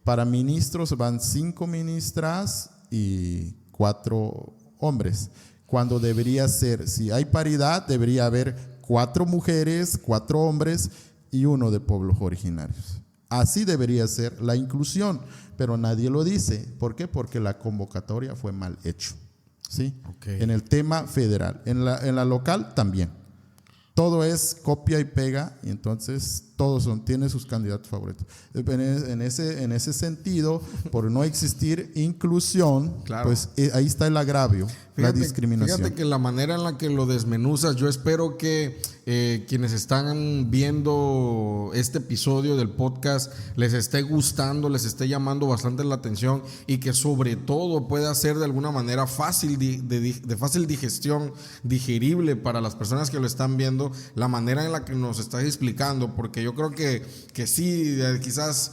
Para ministros van 5 ministras y 4 hombres, cuando debería ser, si hay paridad, debería haber 4 mujeres, 4 hombres y 1 de pueblos originarios. Así debería ser la inclusión, pero nadie lo dice. ¿Por qué? Porque la convocatoria fue mal hecho. ¿Sí? Okay. En el tema federal, en la local también. Todo es copia y pega, y entonces tienen sus candidatos favoritos. En ese sentido, por no existir inclusión, claro, pues ahí está el agravio, la discriminación. Fíjate que la manera en la que lo desmenuzas, yo espero que quienes están viendo este episodio del podcast les esté gustando, les esté llamando bastante la atención y que sobre todo pueda ser de alguna manera fácil de fácil digestión, digerible para las personas que lo están viendo, la manera en la que nos estás explicando, porque yo creo que sí, quizás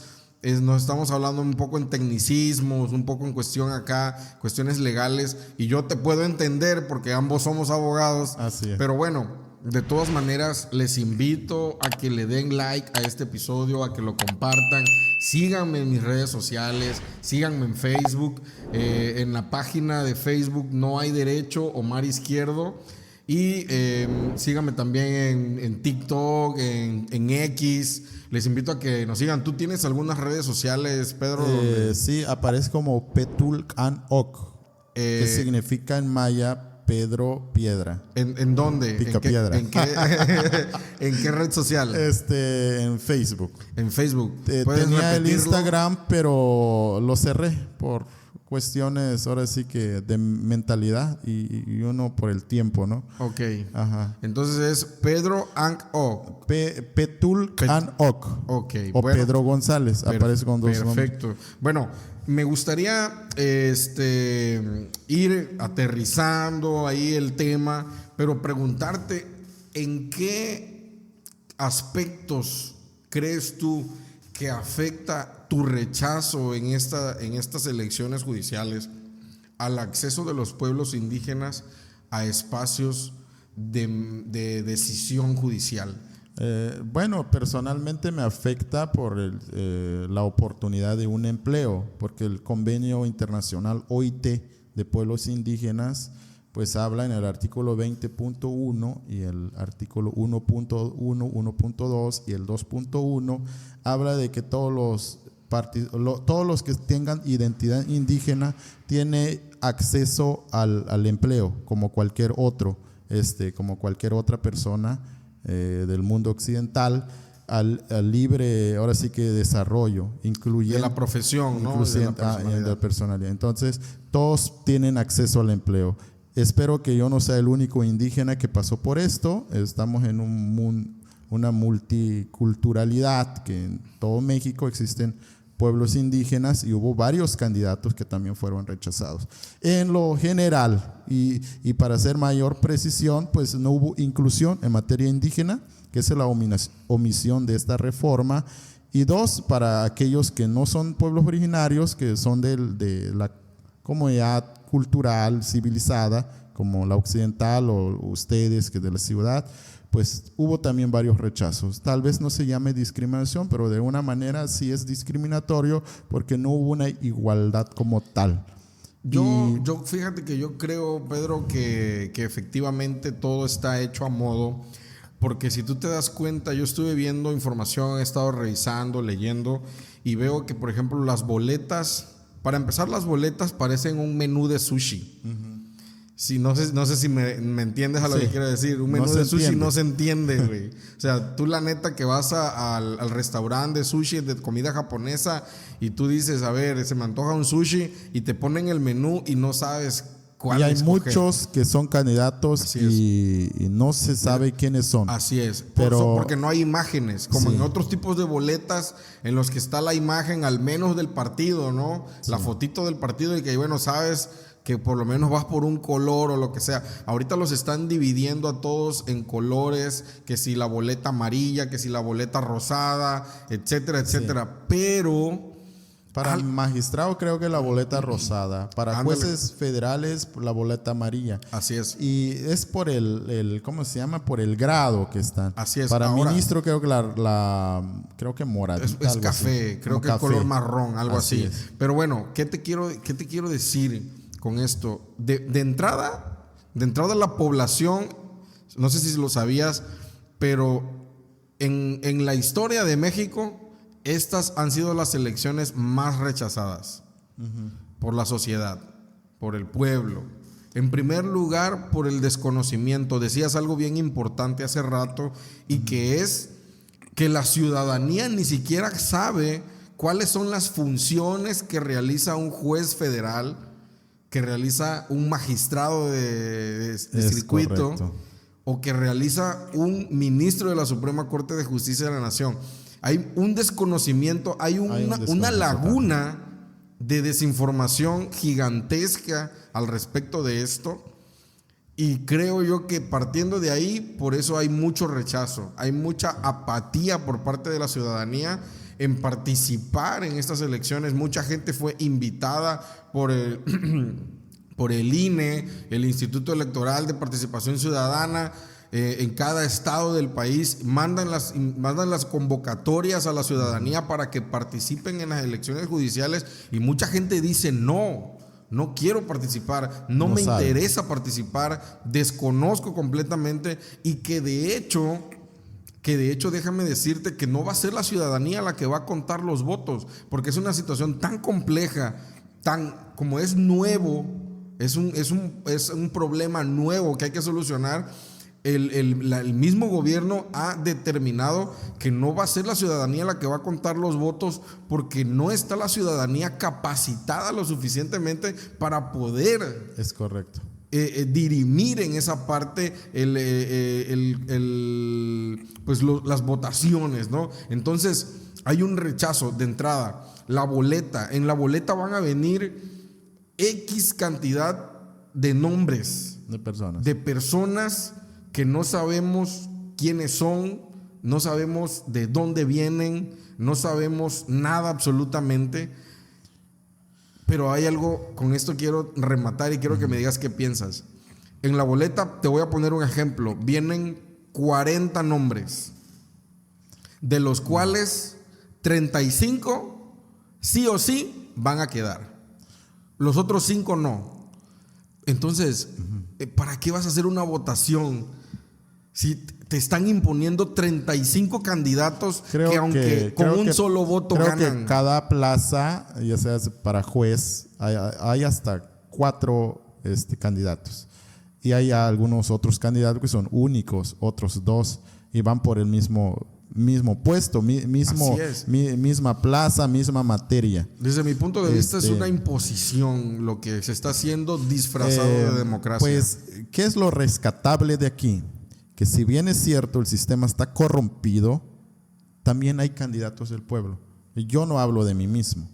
nos estamos hablando un poco en tecnicismos, un poco en cuestiones legales, y yo te puedo entender porque ambos somos abogados. Así es. Pero bueno, de todas maneras les invito a que le den like a este episodio, a que lo compartan, síganme en mis redes sociales, síganme en Facebook, en la página de Facebook No Hay Derecho, Omar Izquierdo. Y síganme también en TikTok, en X. Les invito a que nos sigan. ¿Tú tienes algunas redes sociales, Pedro? Sí, aparece como Petulcanok, que significa en maya Pedro Piedra. ¿En dónde? Pica piedra. ¿En qué red social? En Facebook. En Facebook. Tenía el Instagram, pero lo cerré por cuestiones ahora sí que de mentalidad y uno por el tiempo, ¿no? Ok. Ajá. Entonces es Pedro Ang Ok. Petul An Ok. Ok. O bueno, Pedro González, aparece con dos nombres. perfecto. Bueno, me gustaría ir aterrizando ahí el tema, pero preguntarte en qué aspectos crees tú que afecta tu rechazo en estas elecciones judiciales al acceso de los pueblos indígenas a espacios de decisión judicial. Bueno, personalmente me afecta por la oportunidad de un empleo, porque el convenio internacional OIT de pueblos indígenas pues habla en el artículo 20.1 y el artículo 1.1, 1.2 y el 2.1 habla de que todos los que tengan identidad indígena tienen acceso al empleo como cualquier otro, como cualquier otra persona del mundo occidental, al libre, ahora sí que desarrollo, incluyendo de la profesión, ¿no? De la personalidad. Entonces, todos tienen acceso al empleo. Espero que yo no sea el único indígena que pasó por esto. Estamos en una multiculturalidad, que en todo México existen pueblos indígenas y hubo varios candidatos que también fueron rechazados. En lo general, y para hacer mayor precisión, pues no hubo inclusión en materia indígena, que es la omisión de esta reforma. Y dos, para aquellos que no son pueblos originarios, que son de la comunidad cultural, civilizada, como la occidental o ustedes que de la ciudad, pues hubo también varios rechazos. Tal vez no se llame discriminación, pero de una manera sí es discriminatorio porque no hubo una igualdad como tal. Yo fíjate que yo creo, Pedro, que efectivamente todo está hecho a modo, porque si tú te das cuenta, yo estuve viendo información, he estado revisando, leyendo, y veo que, por ejemplo, las boletas, para empezar, las boletas parecen un menú de sushi. Sí, no sé si me entiendes a lo que quiero decir. Un menú de sushi no se entiende, güey. O sea, tú la neta que vas al restaurante de sushi de comida japonesa y tú dices, a ver, se me antoja un sushi y te ponen el menú y no sabes cuál escoger. Y hay muchos que son candidatos y no se sabe quiénes son. Así es, pero porque no hay imágenes, como en otros tipos de boletas en los que está la imagen al menos del partido, ¿no? Sí. La fotito del partido y que, bueno, sabes que por lo menos vas por un color o lo que sea. Ahorita los están dividiendo a todos en colores, que si la boleta amarilla, que si la boleta rosada, etcétera, etcétera. Sí. Pero para el magistrado creo que la boleta rosada, para jueces federales la boleta amarilla. Así es. Y es por el ¿cómo se llama? Por el grado que están. Así es. Para ministro creo que creo que moradita. Es café, así. Creo que es color marrón, algo así. Pero bueno, ¿qué te quiero decir con esto? De entrada la población, no sé si lo sabías, pero en la historia de México, estas han sido las elecciones más rechazadas por la sociedad, por el pueblo. En primer lugar, por el desconocimiento. Decías algo bien importante hace rato, y que es que la ciudadanía ni siquiera sabe cuáles son las funciones que realiza un juez federal, que realiza un magistrado de circuito, correcto, o que realiza un ministro de la Suprema Corte de Justicia de la Nación. Hay un desconocimiento, hay una laguna de desinformación gigantesca al respecto de esto, y creo yo que partiendo de ahí, por eso hay mucho rechazo, hay mucha apatía por parte de la ciudadanía en participar en estas elecciones. Mucha gente fue invitada por el INE, el Instituto Electoral de Participación Ciudadana. En cada estado del país mandan las convocatorias a la ciudadanía para que participen en las elecciones judiciales, y mucha gente dice no quiero participar, no me interesa participar, desconozco completamente, y que de hecho déjame decirte que no va a ser la ciudadanía la que va a contar los votos, porque es una situación tan compleja, como es nuevo, es un problema nuevo que hay que solucionar. el mismo gobierno ha determinado que no va a ser la ciudadanía la que va a contar los votos porque no está la ciudadanía capacitada lo suficientemente para poder Es correcto. dirimir en esa parte las votaciones, ¿no? Entonces hay un rechazo de entrada. En la boleta van a venir X cantidad de nombres De personas. que no sabemos quiénes son, no sabemos de dónde vienen, no sabemos nada absolutamente. Pero hay algo, con esto quiero rematar y quiero que me digas qué piensas. En la boleta, te voy a poner un ejemplo, vienen 40 nombres, de los cuales 35 sí o sí van a quedar. Los otros 5 no. Entonces, ¿para qué vas a hacer una votación si te están imponiendo 35 candidatos que aunque con un solo voto ganan? Creo que cada plaza, ya sea para juez, hay hasta 4 candidatos. Y hay algunos otros candidatos que son únicos, otros 2, y van por el mismo puesto, misma plaza, misma materia. Desde mi punto de vista es una imposición lo que se está haciendo disfrazado de democracia. Pues, ¿qué es lo rescatable de aquí? Que si bien es cierto el sistema está corrompido, también hay candidatos del pueblo. Yo no hablo de mí mismo.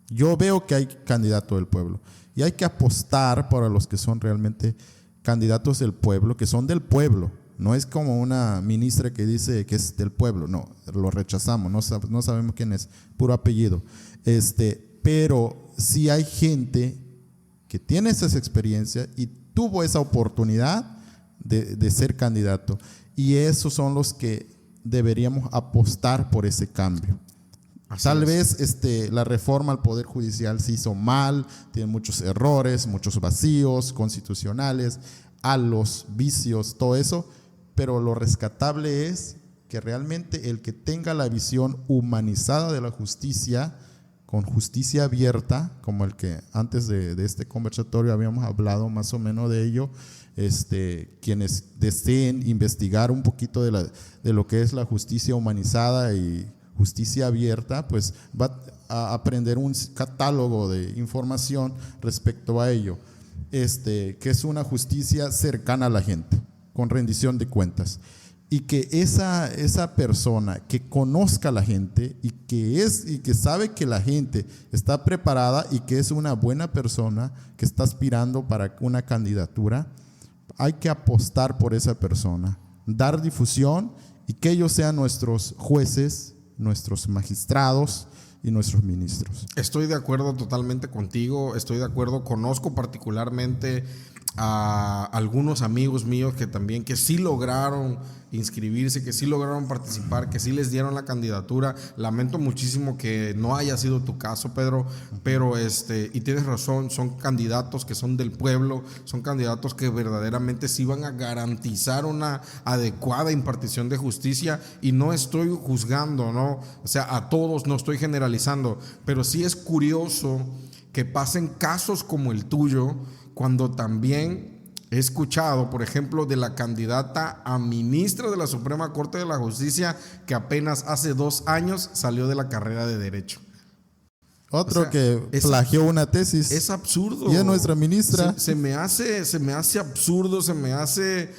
Yo veo que hay candidatos del pueblo. Y hay que apostar para los que son realmente candidatos del pueblo, que son del pueblo. No es como una ministra que dice que es del pueblo. No, lo rechazamos. No sabemos quién es. Puro apellido. Pero sí hay gente que tiene esas experiencias y tuvo esa oportunidad de ser candidato, y esos son los que deberíamos apostar por ese cambio. Tal vez la reforma al Poder Judicial se hizo mal, tiene muchos errores, muchos vacíos constitucionales, a los vicios, todo eso, pero lo rescatable es que realmente el que tenga la visión humanizada de la justicia, con justicia abierta, como el que antes de este conversatorio habíamos hablado más o menos de ello, quienes deseen investigar un poquito de lo que es la justicia humanizada y justicia abierta, pues va a aprender un catálogo de información respecto a ello, que es una justicia cercana a la gente, con rendición de cuentas. Y que esa persona que conozca a la gente y que sabe que la gente está preparada y que es una buena persona que está aspirando para una candidatura, hay que apostar por esa persona, dar difusión y que ellos sean nuestros jueces, nuestros magistrados y nuestros ministros. Estoy de acuerdo totalmente contigo, estoy de acuerdo, conozco particularmente a algunos amigos míos que sí lograron inscribirse, que sí lograron participar, que sí les dieron la candidatura. Lamento muchísimo que no haya sido tu caso, Pedro, pero y tienes razón, son candidatos que son del pueblo, son candidatos que verdaderamente sí van a garantizar una adecuada impartición de justicia, y no estoy juzgando, ¿no? O sea, a todos, no estoy generalizando, pero sí es curioso que pasen casos como el tuyo, cuando también he escuchado, por ejemplo, de la candidata a ministra de la Suprema Corte de la Justicia, que apenas hace 2 años salió de la carrera de Derecho. Otro que plagió una tesis. Es absurdo. Y es nuestra ministra. Se me hace absurdo, se me hace,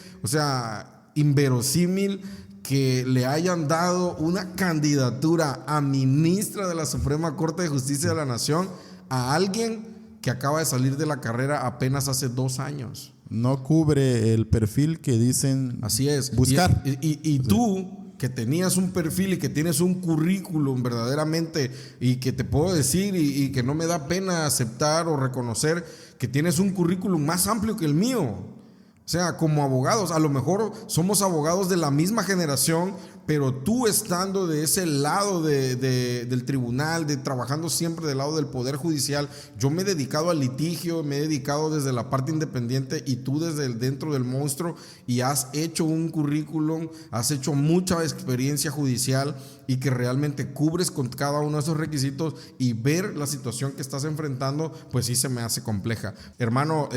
inverosímil que le hayan dado una candidatura a ministra de la Suprema Corte de Justicia de la Nación a alguien que acaba de salir de la carrera apenas hace 2 años. No cubre el perfil que dicen. Así es. Buscar. Y tú, que tenías un perfil y que tienes un currículum verdaderamente, y que te puedo decir y que no me da pena aceptar o reconocer que tienes un currículum más amplio que el mío. O sea, como abogados, a lo mejor somos abogados de la misma generación, pero tú estando de ese lado del tribunal, trabajando siempre del lado del Poder Judicial, yo me he dedicado al litigio, me he dedicado desde la parte independiente, y tú desde dentro del monstruo, y has hecho un currículum, has hecho mucha experiencia judicial, y que realmente cubres con cada uno de esos requisitos, y ver la situación que estás enfrentando, pues sí se me hace compleja. Hermano,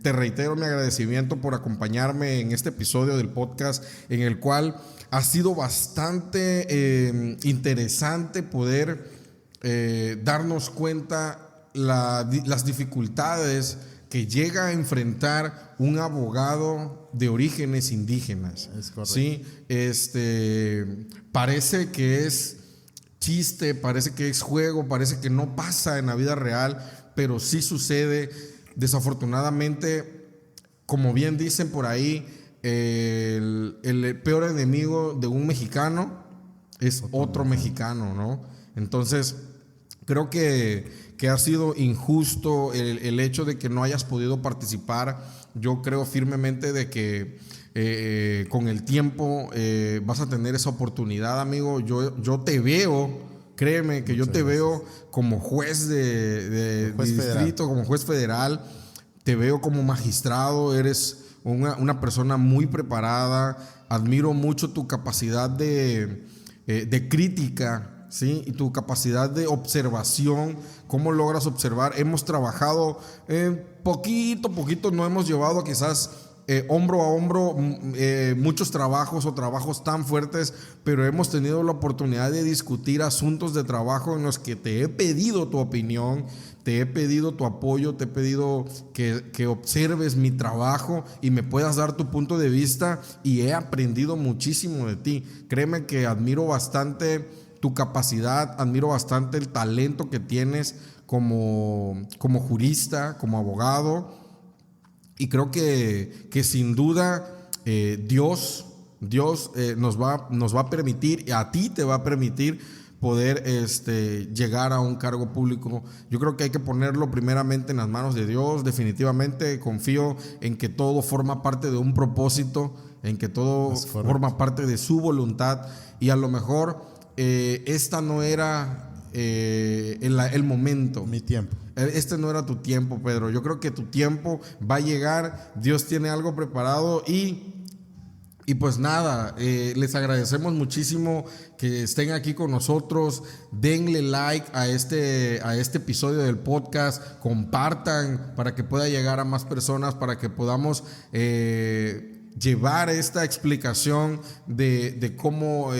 te reitero mi agradecimiento por acompañarme en este episodio del podcast, en el cual ha sido bastante interesante poder darnos cuenta las dificultades que llega a enfrentar un abogado de orígenes indígenas. Es correcto. ¿Sí? Parece que es chiste, parece que es juego, parece que no pasa en la vida real, pero sí sucede. Desafortunadamente, como bien dicen por ahí, el peor enemigo de un mexicano es otro mexicano, ¿no? Entonces, creo que ha sido injusto el hecho de que no hayas podido participar. Yo creo firmemente de que con el tiempo vas a tener esa oportunidad, amigo. Yo te veo, créeme que yo te veo como juez de distrito, como juez federal. Te veo como magistrado, eres una persona muy preparada. Admiro mucho tu capacidad de crítica, ¿sí? Y tu capacidad de observación, cómo logras observar. Hemos trabajado poquito a poquito, no hemos llevado quizás hombro a hombro muchos trabajos o trabajos tan fuertes, pero hemos tenido la oportunidad de discutir asuntos de trabajo en los que te he pedido tu opinión, te he pedido tu apoyo, te he pedido que observes mi trabajo y me puedas dar tu punto de vista, y he aprendido muchísimo de ti. Créeme que admiro bastante tu capacidad, admiro bastante el talento que tienes como jurista, como abogado, y creo que sin duda Dios nos va a permitir, y a ti te va a permitir poder llegar a un cargo público. Yo creo que hay que ponerlo primeramente en las manos de Dios. Definitivamente confío en que todo forma parte de un propósito, en que todo forma parte de su voluntad, y a lo mejor esta no era el momento. Mi tiempo. Este no era tu tiempo, Pedro. Yo creo que tu tiempo va a llegar. Dios tiene algo preparado y pues nada, les agradecemos muchísimo que estén aquí con nosotros. Denle like a este episodio del podcast, compartan para que pueda llegar a más personas, para que podamos llevar esta explicación de cómo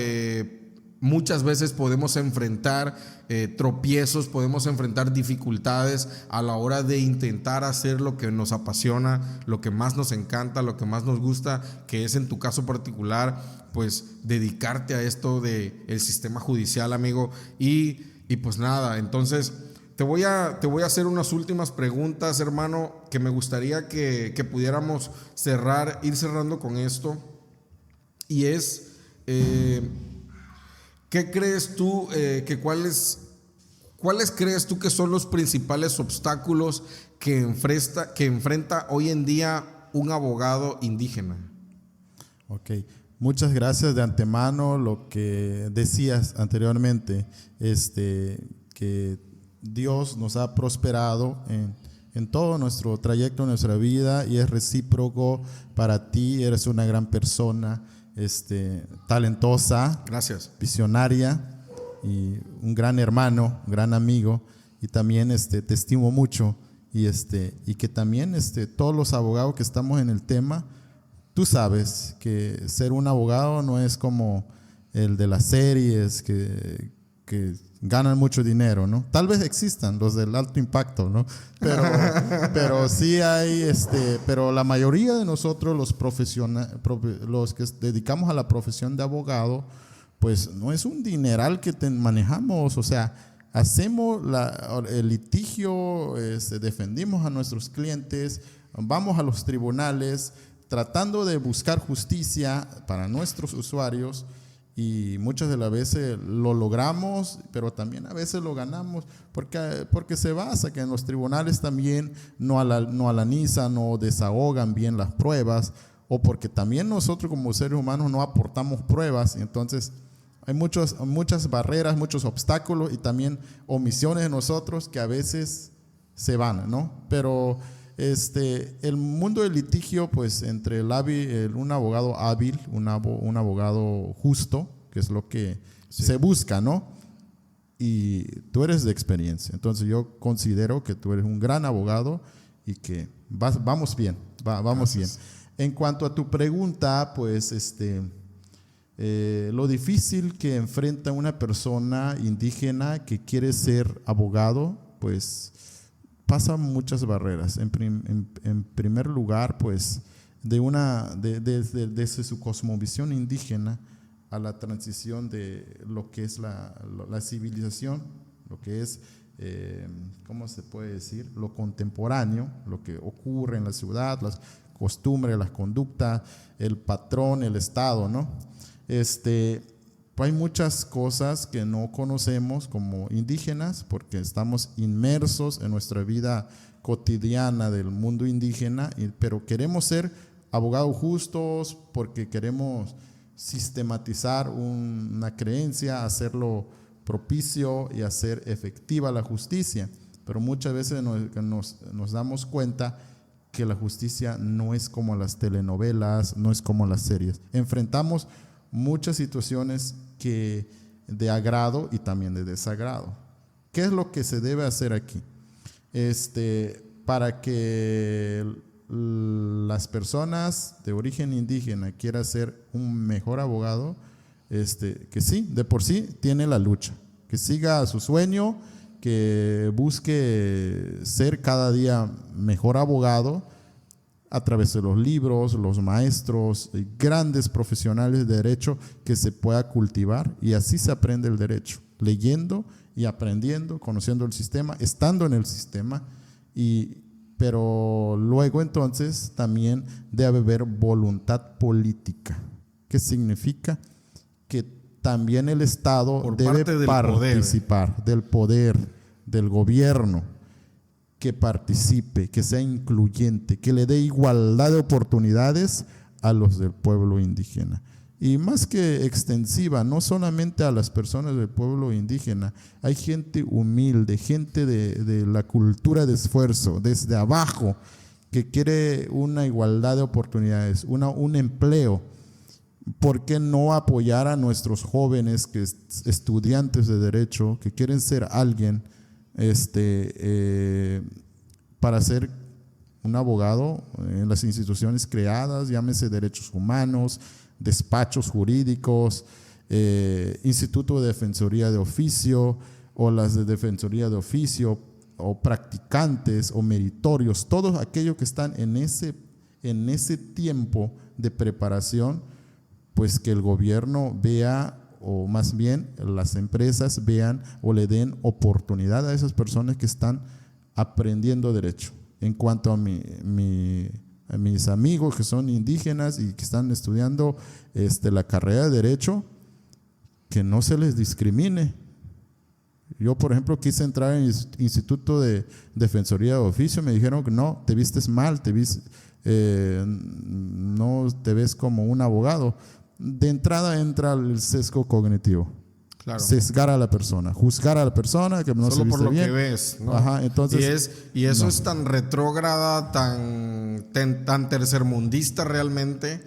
muchas veces podemos enfrentar tropiezos, podemos enfrentar dificultades a la hora de intentar hacer lo que nos apasiona, lo que más nos encanta, lo que más nos gusta, que es en tu caso particular, pues dedicarte a esto del sistema judicial, amigo. Y pues nada, entonces te voy a hacer unas últimas preguntas, hermano, que me gustaría que pudiéramos ir cerrando con esto. Y es, ¿qué crees tú, cuáles crees tú que son los principales obstáculos que enfrenta hoy en día un abogado indígena? Ok, muchas gracias de antemano. Lo que decías anteriormente, que Dios nos ha prosperado en todo nuestro trayecto, en nuestra vida, y es recíproco para ti. Eres una gran persona, talentosa, gracias, visionaria, y un gran hermano, un gran amigo, y también te estimo mucho, y que también todos los abogados que estamos en el tema, tú sabes que ser un abogado no es como el de las series que ganan mucho dinero, ¿no? Tal vez existan los del alto impacto, ¿no? Pero sí hay, pero la mayoría de nosotros, los que dedicamos a la profesión de abogado, pues no es un dineral que manejamos. O sea, hacemos el litigio, defendimos a nuestros clientes, vamos a los tribunales tratando de buscar justicia para nuestros usuarios, y muchas de las veces lo logramos, pero también a veces lo ganamos porque se basa que en los tribunales también no analizan, no desahogan bien las pruebas, o porque también nosotros como seres humanos no aportamos pruebas, y entonces hay muchas barreras, muchos obstáculos, y también omisiones de nosotros que a veces se van, ¿no? Pero el mundo del litigio, pues entre un abogado hábil, un abogado justo, que es lo que se busca, ¿no? Y tú eres de experiencia. Entonces yo considero que tú eres un gran abogado, y que vamos bien, vamos bien. En cuanto a tu pregunta, pues lo difícil que enfrenta una persona indígena que quiere ser abogado, pues pasa muchas barreras. En primer lugar, pues desde su cosmovisión indígena a la transición de lo que es la civilización, lo que es, ¿cómo se puede decir? Lo contemporáneo, lo que ocurre en la ciudad, las costumbres, las conductas, el patrón, el Estado, ¿no? Pues hay muchas cosas que no conocemos como indígenas porque estamos inmersos en nuestra vida cotidiana del mundo indígena, pero queremos ser abogados justos porque queremos sistematizar una creencia, hacerlo propicio y hacer efectiva la justicia. Pero muchas veces nos damos cuenta que la justicia no es como las telenovelas, no es como las series. Enfrentamos muchas situaciones de agrado y también de desagrado. ¿Qué es lo que se debe hacer aquí? Para que las personas de origen indígena quieran ser un mejor abogado, que sí, de por sí tiene la lucha, que siga su sueño, que busque ser cada día mejor abogado a través de los libros, los maestros, grandes profesionales de derecho que se pueda cultivar, y así se aprende el derecho, leyendo y aprendiendo, conociendo el sistema, estando en el sistema, pero luego entonces también debe haber voluntad política. ¿Qué significa? Que también el Estado debe participar del poder, del gobierno, que participe, que sea incluyente, que le dé igualdad de oportunidades a los del pueblo indígena. Y más que extensiva, no solamente a las personas del pueblo indígena, hay gente humilde, gente de la cultura de esfuerzo, desde abajo, que quiere una igualdad de oportunidades, un empleo. ¿Por qué no apoyar a nuestros jóvenes estudiantes de derecho que quieren ser alguien para ser un abogado en las instituciones creadas, llámese derechos humanos, despachos jurídicos, Instituto de Defensoría de Oficio o las de Defensoría de Oficio, o practicantes o meritorios, todos aquellos que están en ese tiempo de preparación, pues que el gobierno vea, o más bien las empresas vean o le den oportunidad a esas personas que están aprendiendo derecho. En cuanto a mis amigos que son indígenas y que están estudiando la carrera de derecho, que no se les discrimine. Yo, por ejemplo, quise entrar en el Instituto de Defensoría de Oficio, me dijeron que no, te vistes mal, no te ves como un abogado. De entrada entra el sesgo cognitivo. Claro. Sesgar a la persona, juzgar a la persona que no solo se viste por lo bien. que ves, ¿no? Ajá, entonces, y eso es tan retrógrada, tan tercermundista realmente,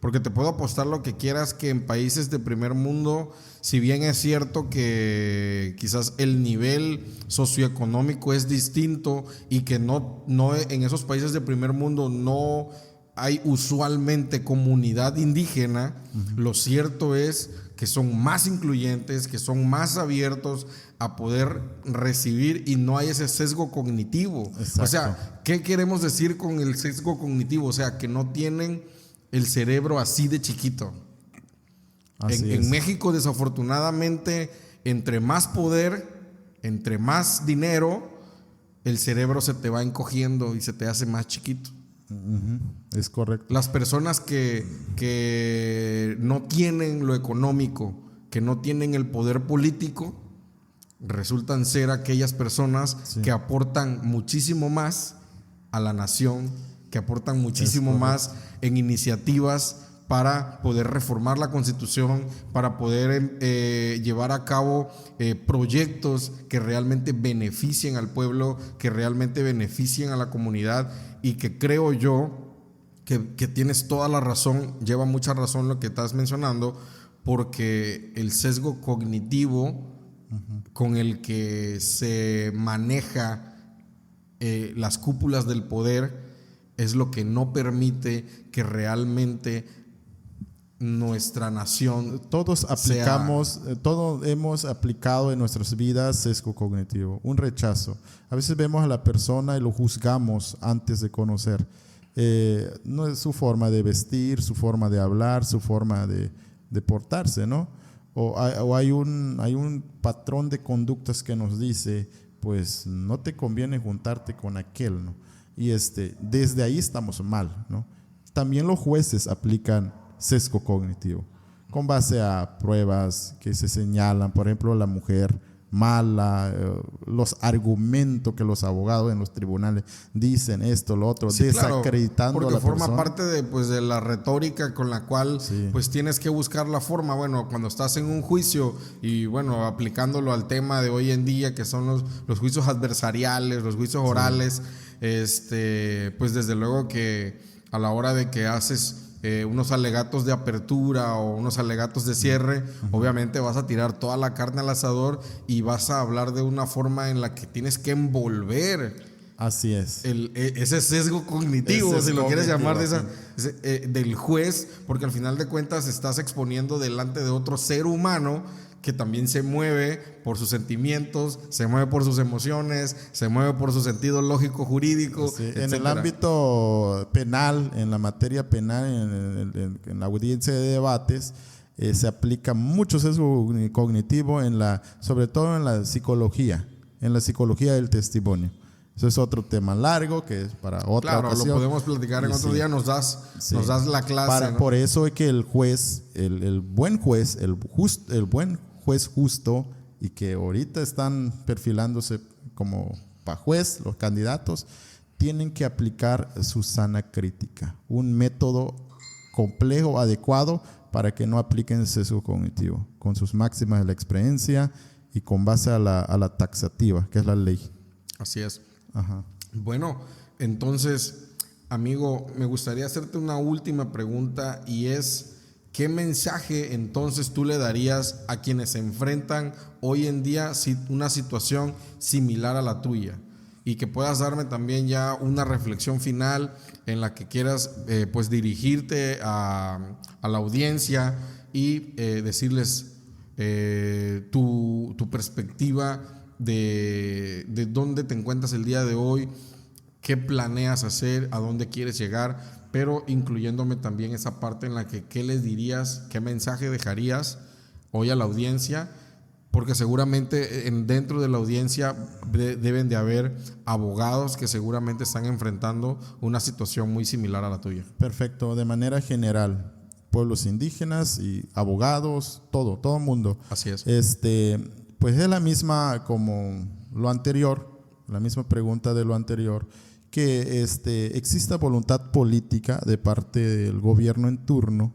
porque te puedo apostar lo que quieras que en países de primer mundo, si bien es cierto que quizás el nivel socioeconómico es distinto y que no en esos países de primer mundo no hay usualmente comunidad indígena, lo cierto es que son más incluyentes, que son más abiertos a poder recibir y no hay ese sesgo cognitivo. Exacto. O sea, ¿qué queremos decir con el sesgo cognitivo? O sea, que no tienen el cerebro así de chiquito. En México, desafortunadamente, entre más poder, entre más dinero, el cerebro se te va encogiendo y se te hace más chiquito. Es correcto. Las personas que no tienen lo económico, que no tienen el poder político, resultan ser aquellas personas que aportan muchísimo más a la nación, que aportan muchísimo más en iniciativas para poder reformar la Constitución, para poder llevar a cabo proyectos que realmente beneficien al pueblo, que realmente beneficien a la comunidad, y que creo yo que tienes toda la razón, lleva mucha razón lo que estás mencionando, porque el sesgo cognitivo con el que se maneja las cúpulas del poder es lo que no permite que realmente nuestra nación todos hemos aplicado en nuestras vidas sesgo cognitivo, un rechazo. A veces vemos a la persona y lo juzgamos antes de conocer. No es su forma de vestir, su forma de hablar, su forma de portarse, ¿no? O hay un patrón de conductas que nos dice, pues no te conviene juntarte con aquel, ¿no? Y desde ahí estamos mal, ¿no? También los jueces aplican sesgo cognitivo con base a pruebas que se señalan, por ejemplo, la mujer mala, los argumentos que los abogados en los tribunales dicen esto, lo otro, sí, desacreditando claro, a la persona. Porque forma parte de la retórica con la cual pues tienes que buscar la forma, bueno, cuando estás en un juicio y bueno, aplicándolo al tema de hoy en día que son los juicios adversariales, los juicios orales, pues desde luego que a la hora de que haces unos alegatos de apertura o unos alegatos de cierre, obviamente vas a tirar toda la carne al asador y vas a hablar de una forma en la que tienes que envolver. Así es. Ese sesgo cognitivo, si lo quieres llamar, del juez, porque al final de cuentas estás exponiendo delante de otro ser humano que también se mueve por sus sentimientos, se mueve por sus emociones, se mueve por su sentido lógico, jurídico. Sí, en el ámbito penal, en la materia penal, en la audiencia de debates, se aplica mucho sesgo cognitivo, sobre todo en la psicología del testimonio. Eso es otro tema largo que es para otra ocasión. Claro, lo podemos platicar en otro día, nos das la clase. Por eso es que el juez, el buen juez, el buen juez justo, y que ahorita están perfilándose como para juez los candidatos, tienen que aplicar su sana crítica, un método complejo, adecuado, para que no apliquen sesgo cognitivo, con sus máximas de la experiencia y con base a la taxativa, que es la ley. Así es. Ajá. Bueno, entonces, amigo, me gustaría hacerte una última pregunta y es, ¿qué mensaje entonces tú le darías a quienes se enfrentan hoy en día una situación similar a la tuya? Y que puedas darme también ya una reflexión final en la que quieras pues dirigirte a la audiencia y decirles tu perspectiva de dónde te encuentras el día de hoy, qué planeas hacer, a dónde quieres llegar, pero incluyéndome también esa parte en la que qué les dirías, qué mensaje dejarías hoy a la audiencia, porque seguramente dentro de la audiencia deben de haber abogados que seguramente están enfrentando una situación muy similar a la tuya. Perfecto, de manera general, pueblos indígenas y abogados, todo mundo. Así es. Pues es la misma como lo anterior, la misma pregunta de lo anterior, que exista voluntad política de parte del gobierno en turno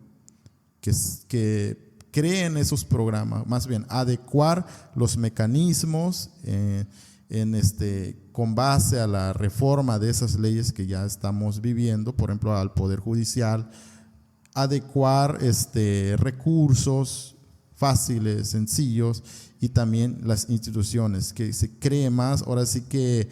que creen esos programas, más bien adecuar los mecanismos con base a la reforma de esas leyes que ya estamos viviendo, por ejemplo al Poder Judicial, adecuar recursos fáciles, sencillos, y también las instituciones, que se cree más, ahora sí que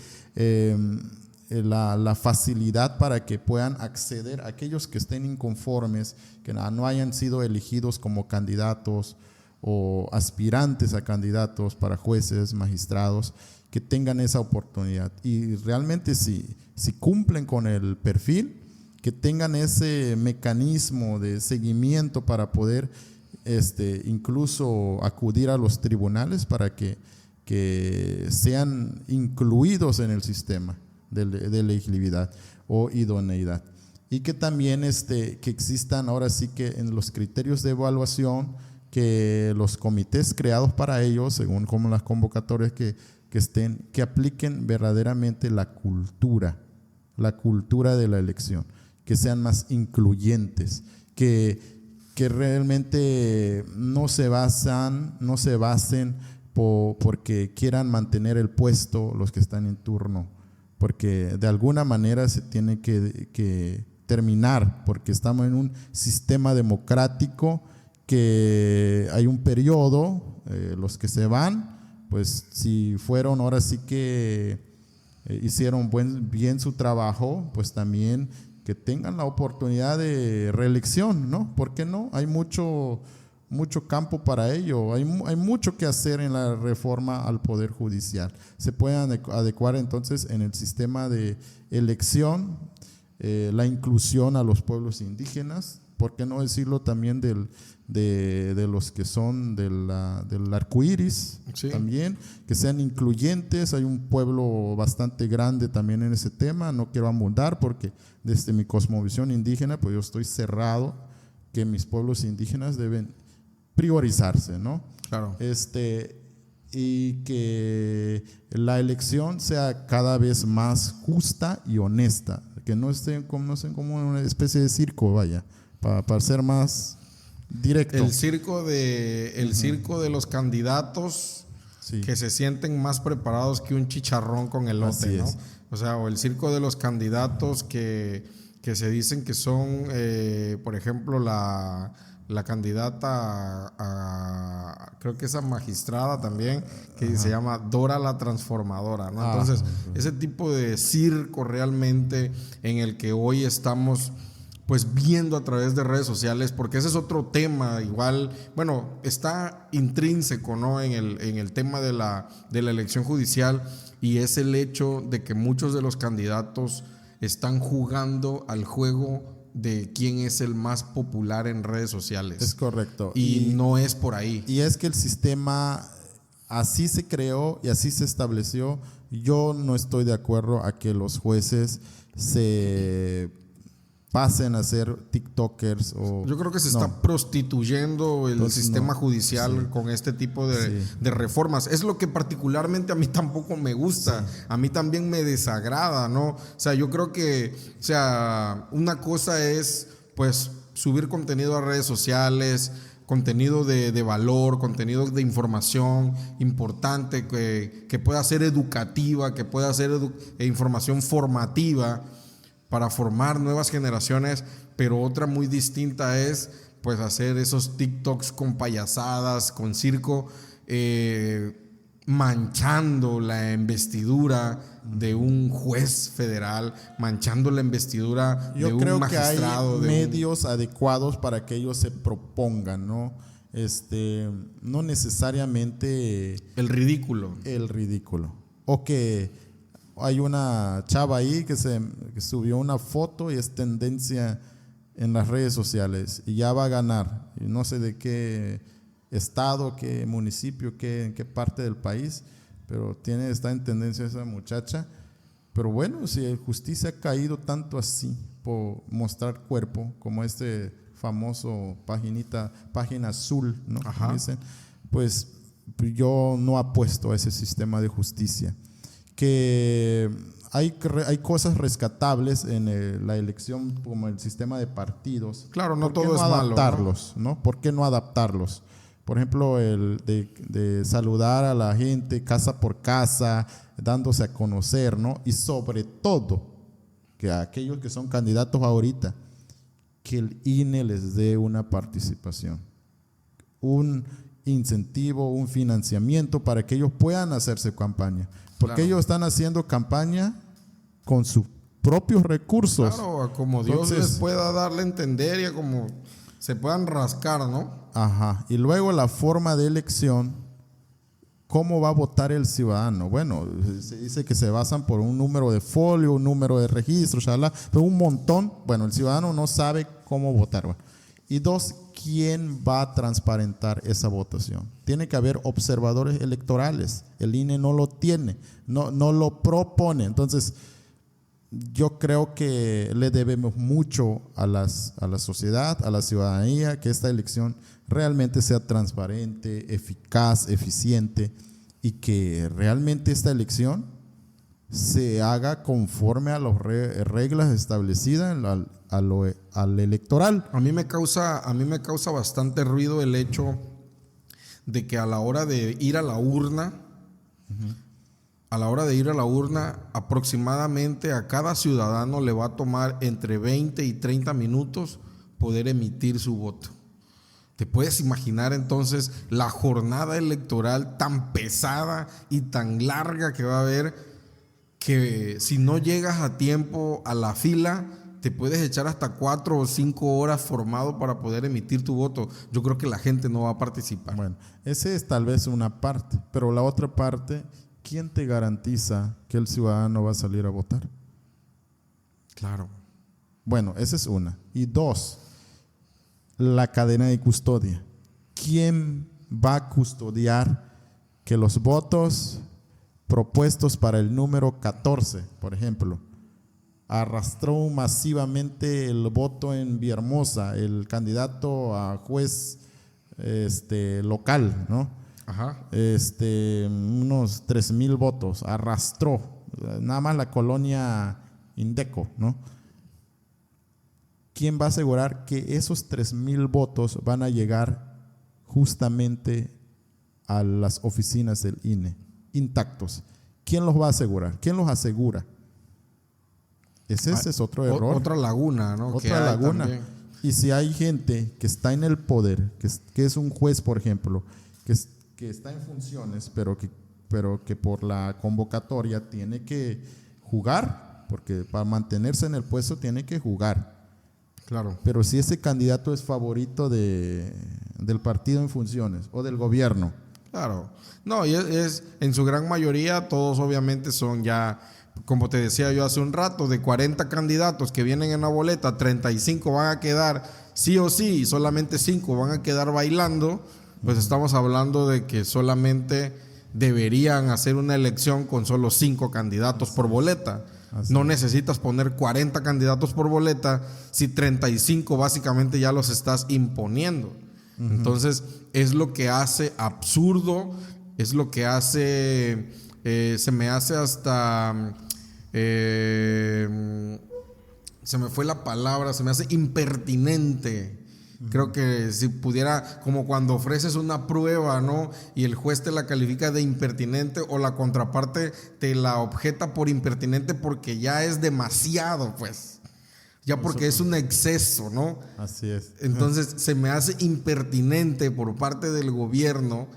la facilidad para que puedan acceder a aquellos que estén inconformes, que no hayan sido elegidos como candidatos o aspirantes a candidatos para jueces, magistrados, que tengan esa oportunidad. Y realmente si cumplen con el perfil, que tengan ese mecanismo de seguimiento para poder incluso acudir a los tribunales para que sean incluidos en el sistema de elegibilidad o idoneidad, y que también que existan ahora sí que en los criterios de evaluación, que los comités creados para ellos, según como las convocatorias que apliquen verdaderamente la cultura de la elección, que sean más incluyentes, que realmente no se basen porque quieran mantener el puesto los que están en turno, porque de alguna manera se tiene que terminar, porque estamos en un sistema democrático que hay un periodo, los que se van, pues si fueron ahora sí que hicieron bien su trabajo, pues también que tengan la oportunidad de reelección, ¿no? ¿Por qué no? Hay mucho campo para ello, hay mucho que hacer en la reforma al Poder Judicial. Se pueden adecuar entonces en el sistema de elección, la inclusión a los pueblos indígenas, ¿por qué no decirlo también de los que son del arco iris? Sí. También, que sean incluyentes. Hay un pueblo bastante grande también en ese tema, no quiero abundar porque desde mi cosmovisión indígena, pues yo estoy cerrado que mis pueblos indígenas deben priorizarse, ¿no? Claro. Y que la elección sea cada vez más justa y honesta, que no estén como una especie de circo, vaya, para ser más directo. El circo de los candidatos, sí, que se sienten más preparados que un chicharrón con elote, ¿no? O sea, o el circo de los candidatos que se dicen que son, por ejemplo, la candidata creo que esa magistrada también, que se llama Dora la Transformadora, ¿no? Entonces, ese tipo de circo realmente en el que hoy estamos pues viendo a través de redes sociales, porque ese es otro tema igual, bueno, está intrínseco, ¿no? en el tema de la elección judicial, y es el hecho de que muchos de los candidatos están jugando al juego de quién es el más popular en redes sociales. Es correcto. Y no es por ahí. Y es que el sistema así se creó y así se estableció. Yo no estoy de acuerdo a que los jueces se pasen a ser TikTokers. Yo creo que se está prostituyendo el sistema judicial con este tipo de reformas. Es lo que particularmente a mí tampoco me gusta. A mí también me desagrada, ¿no? O sea, yo creo que, o sea, una cosa es pues subir contenido a redes sociales, contenido de valor, contenido de información importante, que pueda ser educativa, que pueda ser información formativa para formar nuevas generaciones, pero otra muy distinta es pues hacer esos TikToks con payasadas, con circo, manchando la investidura de un juez federal, manchando la investidura de un magistrado. Yo creo que hay medios adecuados para que ellos se propongan, ¿no? No necesariamente el ridículo. O que hay una chava ahí que subió una foto y es tendencia en las redes sociales y ya va a ganar. Y no sé de qué estado, qué municipio, en qué parte del país, pero está en tendencia esa muchacha. Pero bueno, si la justicia ha caído tanto así por mostrar cuerpo, como famoso página azul, ¿no? Dicen, pues yo no apuesto a ese sistema de justicia. Que hay cosas rescatables en la elección, como el sistema de partidos. Claro, no todo es malo, ¿no? ¿Por qué no adaptarlos? Por ejemplo, el de saludar a la gente casa por casa, dándose a conocer, ¿no? Y sobre todo, que a aquellos que son candidatos ahorita, que el INE les dé una participación, un incentivo, un financiamiento para que ellos puedan hacerse campaña. Porque ellos están haciendo campaña con sus propios recursos. Claro, como Dios les pueda darle a entender y a como se puedan rascar, ¿no? Ajá. Y luego la forma de elección, ¿cómo va a votar el ciudadano? Bueno, se dice que se basan por un número de folio, un número de registro, pero un montón. Bueno, el ciudadano no sabe cómo votar. Bueno. Y dos, ¿quién va a transparentar esa votación? Tiene que haber observadores electorales. El INE no lo tiene, no lo propone. Entonces, yo creo que le debemos mucho a la sociedad, a la ciudadanía, que esta elección realmente sea transparente, eficaz, eficiente, y que realmente esta elección se haga conforme a las reglas establecidas al electoral. A mí me causa bastante ruido el hecho de que a la hora de ir a la urna, aproximadamente a cada ciudadano le va a tomar entre 20 y 30 minutos poder emitir su voto. ¿Te puedes imaginar entonces la jornada electoral tan pesada y tan larga que va a haber que si no llegas a tiempo a la fila, te puedes echar hasta 4 o 5 horas formado para poder emitir tu voto. Yo creo que la gente no va a participar. Bueno, ese es tal vez una parte, pero la otra parte, ¿quién te garantiza que el ciudadano va a salir a votar? Claro. Bueno, esa es una. Y dos, la cadena de custodia. ¿Quién va a custodiar que los votos propuestos para el número 14, por ejemplo, arrastró masivamente el voto en Villahermosa, el candidato a juez local, ¿no? Ajá. Unos 3,000 votos, arrastró, nada más la colonia Indeco, ¿no? ¿Quién va a asegurar que esos 3,000 votos van a llegar justamente a las oficinas del INE, intactos? ¿Quién los va a asegurar? ¿Quién los asegura? Ese es otro error. Otra laguna, ¿no? Otra laguna. También. Y si hay gente que está en el poder, que es un juez, por ejemplo, que está en funciones, pero que por la convocatoria tiene que jugar, porque para mantenerse en el puesto tiene que jugar. Claro. Pero si ese candidato es favorito del partido en funciones o del gobierno. Claro. No, y es en su gran mayoría, todos obviamente son ya, como te decía yo hace un rato, de 40 candidatos que vienen en la boleta, 35 van a quedar sí o sí y solamente 5 van a quedar bailando. Pues estamos hablando de que solamente deberían hacer una elección con solo 5 candidatos por boleta. No necesitas poner 40 candidatos por boleta si 35 básicamente ya los estás imponiendo. Entonces es lo que hace absurdo, es lo que hace, se me hace hasta, se me fue la palabra, se me hace impertinente. Creo que si pudiera, como cuando ofreces una prueba, ¿no? Y el juez te la califica de impertinente o la contraparte te la objeta por impertinente porque ya es demasiado, pues. Ya porque es un exceso, ¿no? Así es. Entonces se me hace impertinente por parte del gobierno,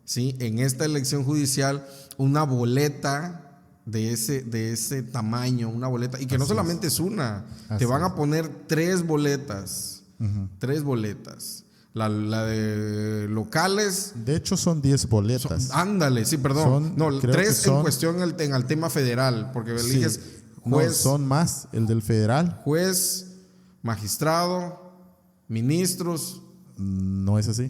¿sí? En esta elección judicial, una boleta de ese tamaño, una boleta, y que no solamente es una, te van a poner 3 boletas. 3 boletas. La de locales. De hecho, son 10 boletas. Ándale, sí, perdón. 3 en cuestión al tema federal, porque eliges juez. No, son más, el del federal. Juez, magistrado, ministros. No es así.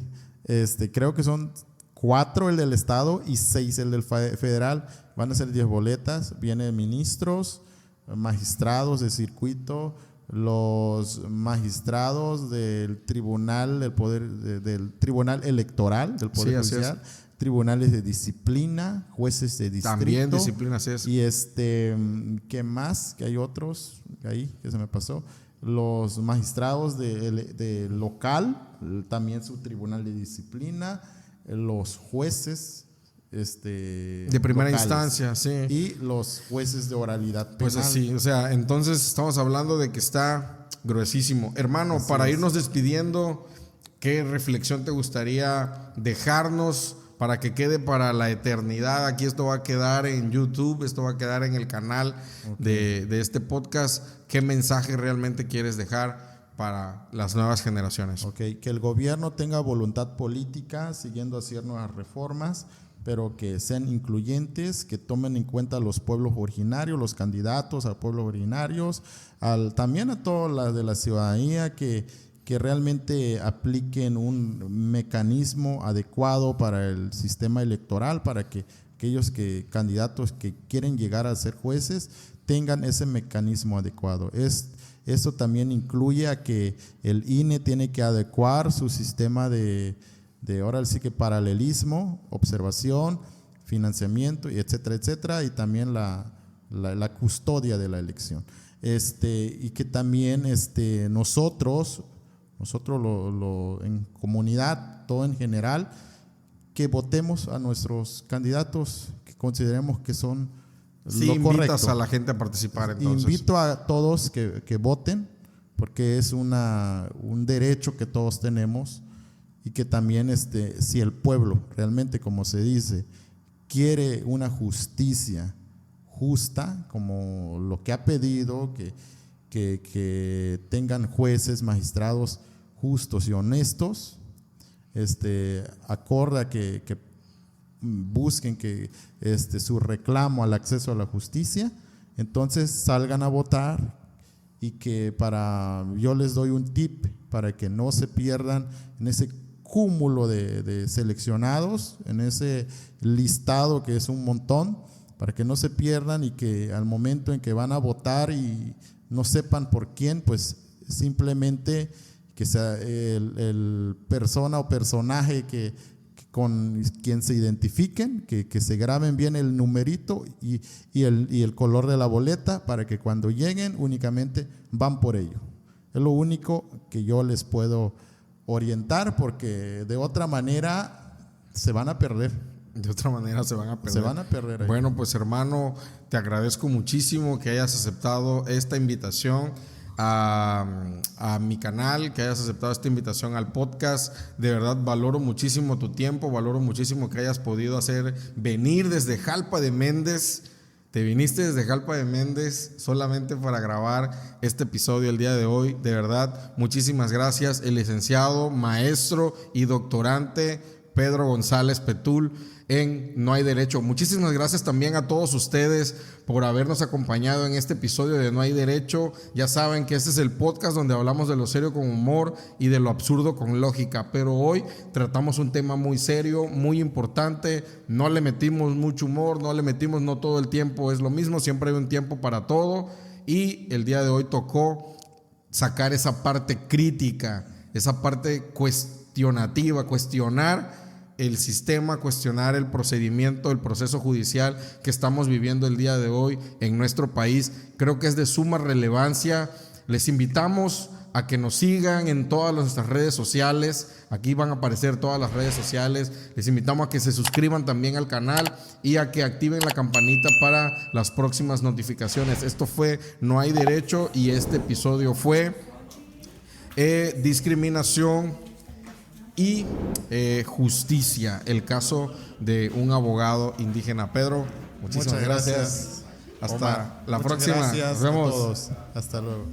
Creo que son 4 el del estado y 6 el del federal. Van a ser 10 boletas. Vienen ministros, magistrados de circuito, los magistrados del tribunal del tribunal electoral del poder judicial, tribunales de disciplina, jueces de distrito, también disciplina, sí es. Y ¿qué más? Que hay otros ahí que se me pasó, los magistrados de local, también su tribunal de disciplina, los jueces de primera locales, instancia, sí. y los jueces de oralidad penal. Pues así, o sea, entonces estamos hablando de que está gruesísimo. Hermano, así para irnos despidiendo, ¿qué reflexión te gustaría dejarnos para que quede para la eternidad? Aquí esto va a quedar en YouTube, esto va a quedar en el canal de este podcast. ¿Qué mensaje realmente quieres dejar para las nuevas generaciones? Que el gobierno tenga voluntad política, siguiendo haciendo las reformas, pero que sean incluyentes, que tomen en cuenta a los pueblos originarios, los candidatos a pueblos originarios, también a toda la de la ciudadanía, que realmente apliquen un mecanismo adecuado para el sistema electoral, para que aquellos candidatos que quieren llegar a ser jueces tengan ese mecanismo adecuado. Esto también incluye a que el INE tiene que adecuar su sistema de ahora sí que paralelismo, observación, financiamiento, etcétera, etcétera, y también la custodia de la elección. Y que también nosotros en comunidad, todo en general, que votemos a nuestros candidatos que consideremos que son lo correcto. Invitas a la gente a participar, entonces. Invito a todos que voten, porque es un derecho que todos tenemos. Y que también si el pueblo realmente, como se dice, quiere una justicia justa, como lo que ha pedido, que tengan jueces, magistrados justos y honestos, acorde a que busquen que su reclamo al acceso a la justicia, entonces salgan a votar. Y que yo les doy un tip para que no se pierdan en ese cúmulo de seleccionados, en ese listado que es un montón, para que no se pierdan y que al momento en que van a votar y no sepan por quién, pues simplemente que sea el persona o personaje con quien se identifiquen, que se graben bien el numerito y el color de la boleta, para que cuando lleguen únicamente van por ello. Es lo único que yo les puedo orientar, porque de otra manera se van a perder. De otra manera se van a perder. Se van a perder ahí. Bueno, pues hermano, te agradezco muchísimo que hayas aceptado esta invitación a mi canal, que hayas aceptado esta invitación al podcast. De verdad valoro muchísimo tu tiempo, valoro muchísimo que hayas podido venir desde Jalpa de Méndez. Te viniste desde Jalpa de Méndez solamente para grabar este episodio el día de hoy. De verdad, muchísimas gracias. El licenciado, maestro y doctorante Pedro González Petul en No Hay Derecho. Muchísimas gracias también a todos ustedes por habernos acompañado en este episodio de No Hay Derecho. Ya saben que este es el podcast donde hablamos de lo serio con humor y de lo absurdo con lógica, pero hoy tratamos un tema muy serio, muy importante. No le metimos mucho humor, no todo el tiempo es lo mismo, siempre hay un tiempo para todo, y el día de hoy tocó sacar esa parte crítica, esa parte cuestionativa, cuestionar el sistema, cuestionar el procedimiento, el proceso judicial que estamos viviendo el día de hoy en nuestro país. Creo que es de suma relevancia. Les invitamos a que nos sigan en todas nuestras redes sociales. Aquí van a aparecer todas las redes sociales. Les invitamos a que se suscriban también al canal y a que activen la campanita para las próximas notificaciones. Esto fue No Hay Derecho y este episodio fue discriminación y justicia, el caso de un abogado indígena. Pedro, muchísimas gracias. Hasta Omar, la muchas próxima. Gracias. Nos vemos. A todos. Hasta luego.